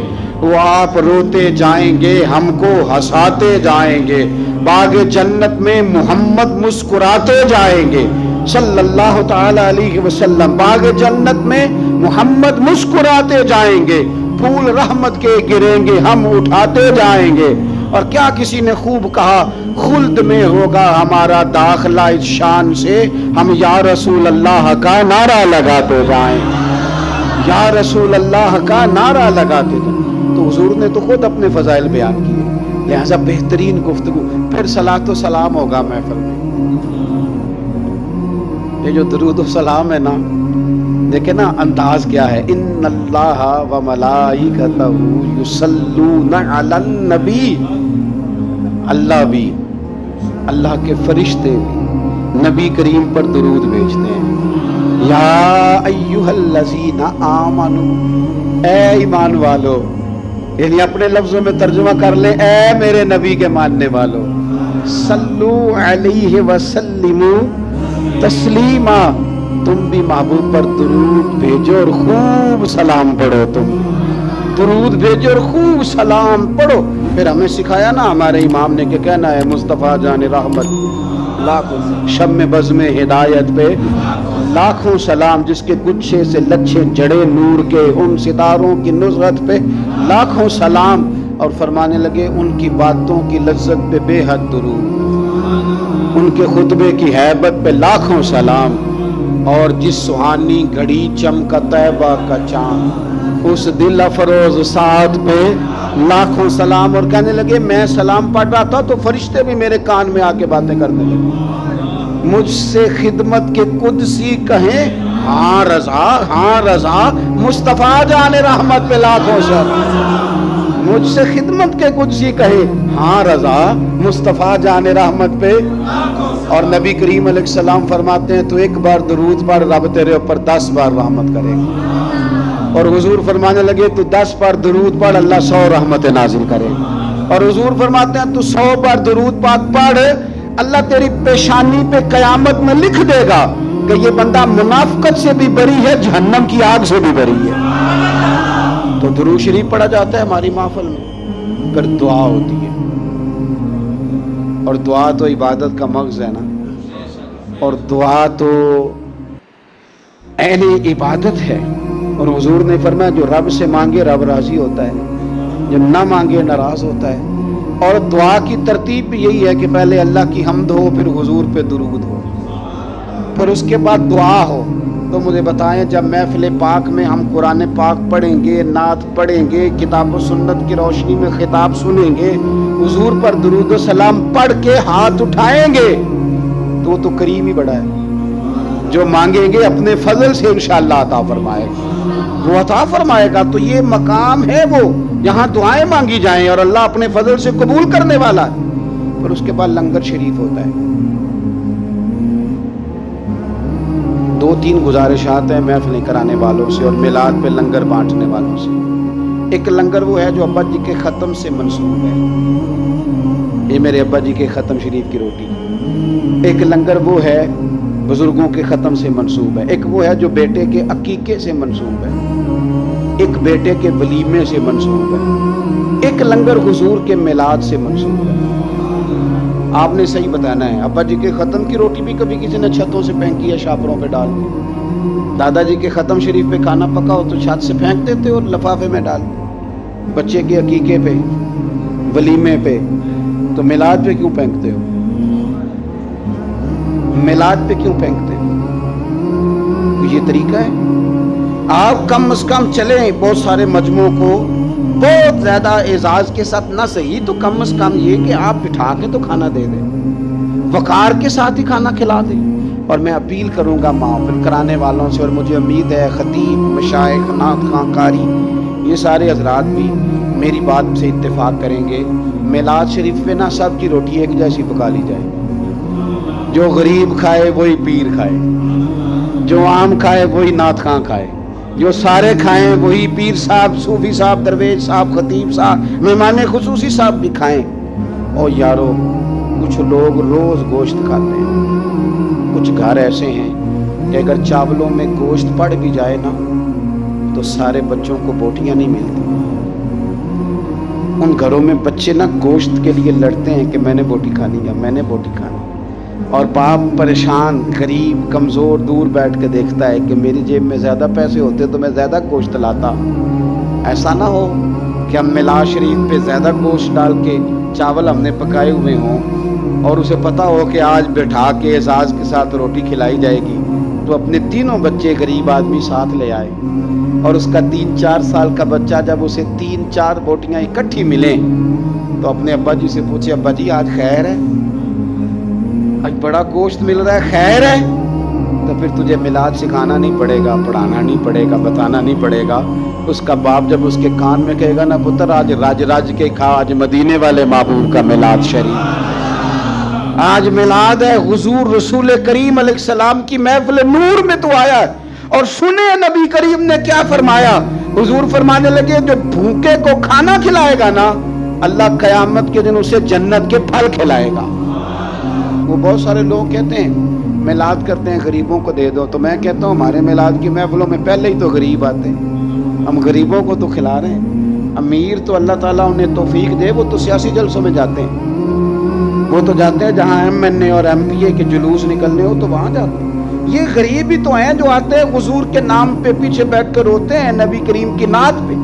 وہ آپ روتے جائیں گے، ہم کو ہنساتے جائیں گے، باغ جنت میں محمد مسکراتے جائیں گے صلی اللہ تعالی علیہ وسلم، باغ جنت میں محمد مسکراتے جائیں گے، پھول رحمت کے گریں گے، ہم اٹھاتے جائیں گے۔ اور کیا کسی نے خوب کہا، خلد میں ہوگا ہمارا داخلہ اس شان سے، ہم یا رسول اللہ کا نعرہ لگاتے جائیں، یا رسول اللہ کا نعرہ لگاتے جائیں۔ تو حضور نے تو خود اپنے فضائل بیان کیے، لہذا بہترین گفتگو، پھر صلاۃ و سلام ہوگا محفل میں۔ یہ جو درود و سلام ہے نا، دیکھیں نا انداز کیا ہے، ان اللہ و ملائکتہ یصلون علی النبی، اللہ بھی، اللہ کے فرشتے بھی نبی کریم پر درود بھیجتے ہیں۔ یا ایھا الذین آمنوا، اے ایمان والو، یعنی اپنے لفظوں میں ترجمہ کر لیں، اے میرے نبی کے ماننے والو، صلو علیہ وسلموا تسلیما، تم بھی محبوب پر درود بھیجو اور خوب سلام پڑھو، تم درود بھیجو اور خوب سلام پڑھو۔ پھر ہمیں سکھایا نا ہمارے امام نے کہ کہنا ہے، مصطفیٰ جان رحمت لاکھوں شم بزم ہدایت پہ لاکھوں سلام، جس کے گچھے سے لچھے جڑے نور کے، ان ستاروں کی نصرت پہ لاکھوں سلام۔ اور فرمانے لگے، ان کی باتوں کی لذت پہ بے حد درود، ان کے خطبے کی ہیبت پہ لاکھوں سلام، اور جس سہانی گھڑی چمکا طیبہ کا چاند، اس دل افروز ساتھ پہ لاکھوں سلام۔ اور کہنے لگے، میں سلام پڑھ رہا تھا تو فرشتے بھی میرے کان میں آ کے باتیں کرنے لگے، مجھ سے خدمت کے قدسی کہیں ہاں رضا، ہاں رضا، مصطفیٰ جان رحمت پہ لاکھوں سلام، مجھ سے خدمت کے قدسی کہے ہاں رضا، مصطفیٰ جان رحمت پہ۔ اور نبی کریم علیہ السلام فرماتے ہیں، تو ایک بار درود پڑھ، رب تیرے اوپر 10 بار رحمت کرے گا۔ اور حضور فرمانے لگے، تو 10 بار درود پڑھ، اللہ 100 رحمت نازل کرے گا۔ اور حضور فرماتے ہیں، تو 100 بار درود پاک پڑھ، اللہ تیری پیشانی پہ قیامت میں لکھ دے گا کہ یہ بندہ منافقت سے بھی بری ہے، جہنم کی آگ سے بھی بری ہے۔ تو درود شریف پڑھا جاتا ہے ہماری محفل میں، پھر دعا ہوتی ہے، اور دعا تو عبادت کا مغز ہے نا، اور دعا تو عین عبادت ہے۔ اور حضور نے فرمایا، جو رب سے مانگے رب راضی ہوتا ہے، جو نہ مانگے ناراض ہوتا ہے۔ اور دعا کی ترتیب بھی یہی ہے کہ پہلے اللہ کی حمد ہو، پھر حضور پہ درود ہو، پھر اس کے بعد دعا ہو۔ تو مجھے بتائیں، جب محفل پاک میں ہم قرآن پاک پڑھیں گے، نعت پڑھیں گے، کتاب و سنت کی روشنی میں خطاب سنیں گے، حضور پر درود و سلام پڑھ کے ہاتھ اٹھائیں گے، تو وہ تو کریم ہی بڑا ہے، جو مانگیں گے اپنے فضل سے انشاءاللہ عطا فرمائے گا، وہ عطا فرمائے گا۔ تو یہ مقام ہے وہ، یہاں دعائیں مانگی جائیں اور اللہ اپنے فضل سے قبول کرنے والا ہے۔ پھر اس کے بعد لنگر شریف ہوتا ہے۔ 2-3 گزارشات ہیں محفلیں کرانے والوں سے اور میلاد پہ لنگر بانٹنے والوں سے۔ ایک لنگر وہ ہے جو ابا جی کے ختم سے منسوب ہے، یہ میرے ابا جی کے ختم شریف کی روٹی۔ ایک لنگر وہ ہے بزرگوں کے ختم سے منسوب ہے، ایک وہ ہے جو بیٹے کے عقیقے سے منسوب ہے، ایک بیٹے کے ولیمے سے منسوب ہے، ایک لنگر حضور کے میلاد سے منسوب ہے۔ آپ نے صحیح بتانا ہے، ابا جی کے ختم کی روٹی بھی کبھی کسی نے چھتوں سے پھینکی ہے شاپروں پہ ڈال دی، دادا جی کے ختم شریف پہ کھانا پکا ہو تو چھت سے پھینک دیتے اور لفافے میں ڈال دی، بچے کے عقیقے پہ، ولیمے پہ، تو میلاد پہ کیوں پھینکتے ہو؟ میلاد پہ کیوں پھینکتے ہو؟ یہ طریقہ ہے؟ آپ کم از کم چلیں، بہت سارے مجموعوں کو بہت زیادہ اعزاز کے ساتھ نہ صحیح تو کم از کم یہ کہ آپ بٹھا کے تو کھانا دے دیں، وقار کے ساتھ ہی کھانا کھلا دیں، اور میں اپیل کروں گا محفل کرانے والوں سے، اور مجھے امید ہے خطیب، مشائخ، نعت خواں، قاری، یہ سارے حضرات بھی میری بات سے اتفاق کریں گے، میلاد شریف پہ نہ سب کی روٹی ایک جیسی پکا لی جائے، جو غریب کھائے وہی پیر کھائے، جو عام کھائے وہی نعت خواں کھائے، جو سارے کھائیں وہی پیر صاحب، صوفی صاحب، درویش صاحب، خطیب صاحب، مہمان خصوصی صاحب بھی کھائیں۔ اور یارو کچھ لوگ روز گوشت کھاتے ہیں، کچھ گھر ایسے ہیں کہ اگر چاولوں میں گوشت پڑ بھی جائے نا تو سارے بچوں کو بوٹیاں نہیں ملتی۔ ان گھروں میں بچے نا گوشت کے لیے لڑتے ہیں کہ میں نے بوٹی کھانی ہے، میں نے بوٹی کھانی، اور باپ پریشان، غریب، کمزور دور بیٹھ کے دیکھتا ہے کہ میری جیب میں زیادہ پیسے ہوتے تو میں زیادہ گوشت لاتا۔ ایسا نہ ہو کہ ہم میلاد شریف پہ زیادہ گوشت ڈال کے چاول ہم نے پکائے ہوئے ہوں اور اسے پتا ہو کہ آج بٹھا کے اعزاز کے ساتھ روٹی کھلائی جائے گی تو اپنے تینوں بچے غریب آدمی ساتھ لے آئے، اور اس کا 3-4 سال کا بچہ جب اسے 3-4 بوٹیاں اکٹھی ملیں تو اپنے ابا جی سے پوچھے، ابا جی آج خیر ہے، آج بڑا گوشت مل رہا ہے، خیر ہے؟ تو پھر تجھے میلاد سکھانا نہیں پڑے گا، پڑھانا نہیں پڑے گا، بتانا نہیں پڑے گا۔ اس کا باپ جب اس کے کان میں کہے گا نا، پتر آج راج کے کھا، آج مدینے والے محبوب کا میلاد شریف، آج میلاد ہے، حضور رسول کریم علیہ السلام کی محفل نور میں تو آیا ہے۔ اور سنے نبی کریم نے کیا فرمایا، حضور فرمانے لگے جو بھوکے کو کھانا کھلائے گا نا، اللہ قیامت کے دن اسے جنت کے پھل کھلائے گا۔ وہ بہت سارے لوگ کہتے ہیں میلاد کرتے ہیں غریبوں کو دے دو، تو میں کہتا ہوں ہمارے میلاد کی محفلوں میں پہلے ہی تو غریب آتے ہیں، ہم غریبوں کو تو کھلا رہے ہیں۔ امیر تو اللہ تعالیٰ انہیں توفیق دے، وہ تو سیاسی جلسوں میں جاتے ہیں، وہ تو جاتے ہیں جہاں MNA اور MP کے جلوس نکلنے ہو تو وہاں جاتے ہیں۔ یہ غریب ہی تو ہیں جو آتے ہیں حضور کے نام پہ پیچھے بیٹھ کر روتے ہیں نبی کریم کی نعت پہ۔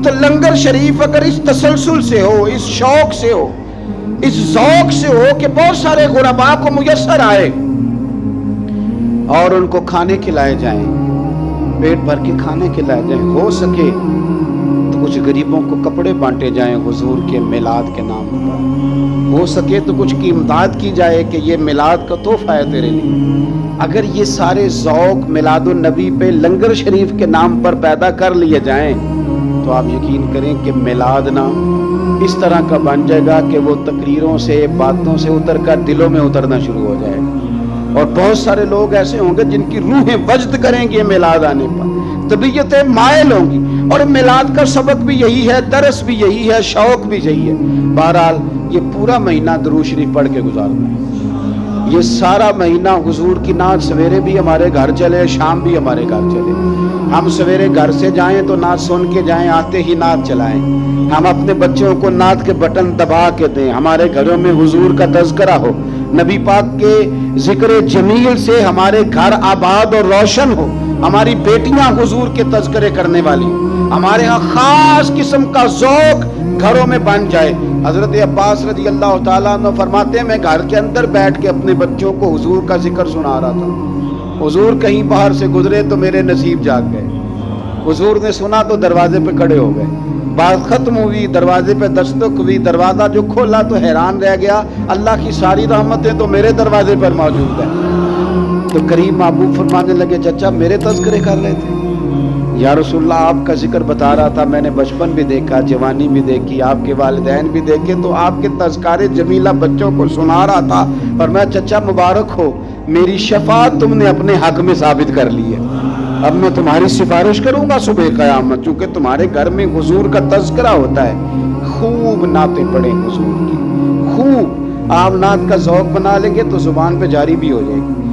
تو لنگر شریف اگر اس تسلسل سے ہو، اس شوق سے ہو، اس ذوق سے ہو کہ بہت سارے غرباء کو میسر آئے اور ان کو کھانے کھلائے جائیں، پیٹ بھر کے کھانے کھلائے جائیں، ہو سکے تو کچھ غریبوں کو کپڑے بانٹے جائیں حضور کے میلاد کے نام پر، ہو سکے تو کچھ کی امداد کی جائے کہ یہ میلاد کا تحفہ ہے تیرے لیے۔ اگر یہ سارے ذوق میلاد النبی پہ لنگر شریف کے نام پر پیدا کر لیے جائیں تو آپ یقین کریں کہ میلاد نا اس طرح کا بن جائے گا کہ وہ تقریروں سے، باتوں سے اتر کر دلوں میں اترنا شروع ہو جائے گا، اور بہت سارے لوگ ایسے ہوں گے جن کی روحیں وجد کریں گے میلاد آنے پر، طبیعتیں مائل ہوں گی، اور میلاد کا سبق بھی یہی ہے، درس بھی یہی ہے، شوق بھی یہی ہے۔ بہرحال یہ پورا مہینہ درود شریف پڑھ کے گزارنا ہے، یہ سارا مہینہ حضور کی نعت سویرے بھی ہمارے گھر چلے، شام بھی ہمارے گھر چلے، ہم سویرے گھر سے جائیں تو نعت سن کے جائیں، آتے ہی نعت چلائیں، ہم اپنے بچوں کو نعت کے بٹن دبا کے دیں، ہمارے گھروں میں حضور کا تذکرہ ہو، نبی پاک کے ذکر جمیل سے ہمارے گھر آباد اور روشن ہو، ہماری بیٹیاں حضور کے تذکرے کرنے والی، ہمارے ہاں خاص قسم کا ذوق گھروں میں بن جائے۔ حضرت عباس رضی اللہ تعالیٰ عنہ فرماتے ہیں میں گھر کے اندر بیٹھ کے اپنے بچوں کو حضور کا ذکر سنا رہا تھا، حضور کہیں باہر سے گزرے تو میرے نصیب جاگ گئے، حضور نے سنا تو دروازے پہ کھڑے ہو گئے، بات ختم ہوئی، دروازے پہ دستک ہوئی، دروازہ جو کھولا تو حیران رہ گیا، اللہ کی ساری رحمتیں تو میرے دروازے پر موجود ہیں۔ تو کریم محبوب فرمانے لگے چچا میرے تذکرے کر رہے تھے؟ یا رسول اللہ آپ کا ذکر بتا رہا تھا، میں نے بچپن بھی دیکھا، جوانی بھی دیکھی، آپ کے والدین بھی دیکھے، تو آپ کے تذکارے جمیلہ بچوں کو سنا رہا تھا، اور میں چچا مبارک ہو، میری شفاعت تم نے اپنے حق میں ثابت کر لی ہے، اب میں تمہاری سفارش کروں گا صبح قیامت، چونکہ تمہارے گھر میں حضور کا تذکرہ ہوتا ہے، خوب نعتیں پڑھیں حضور کی، خوب آپ نعت کا ذوق بنا لیں گے تو زبان پہ جاری بھی ہو جائے گی۔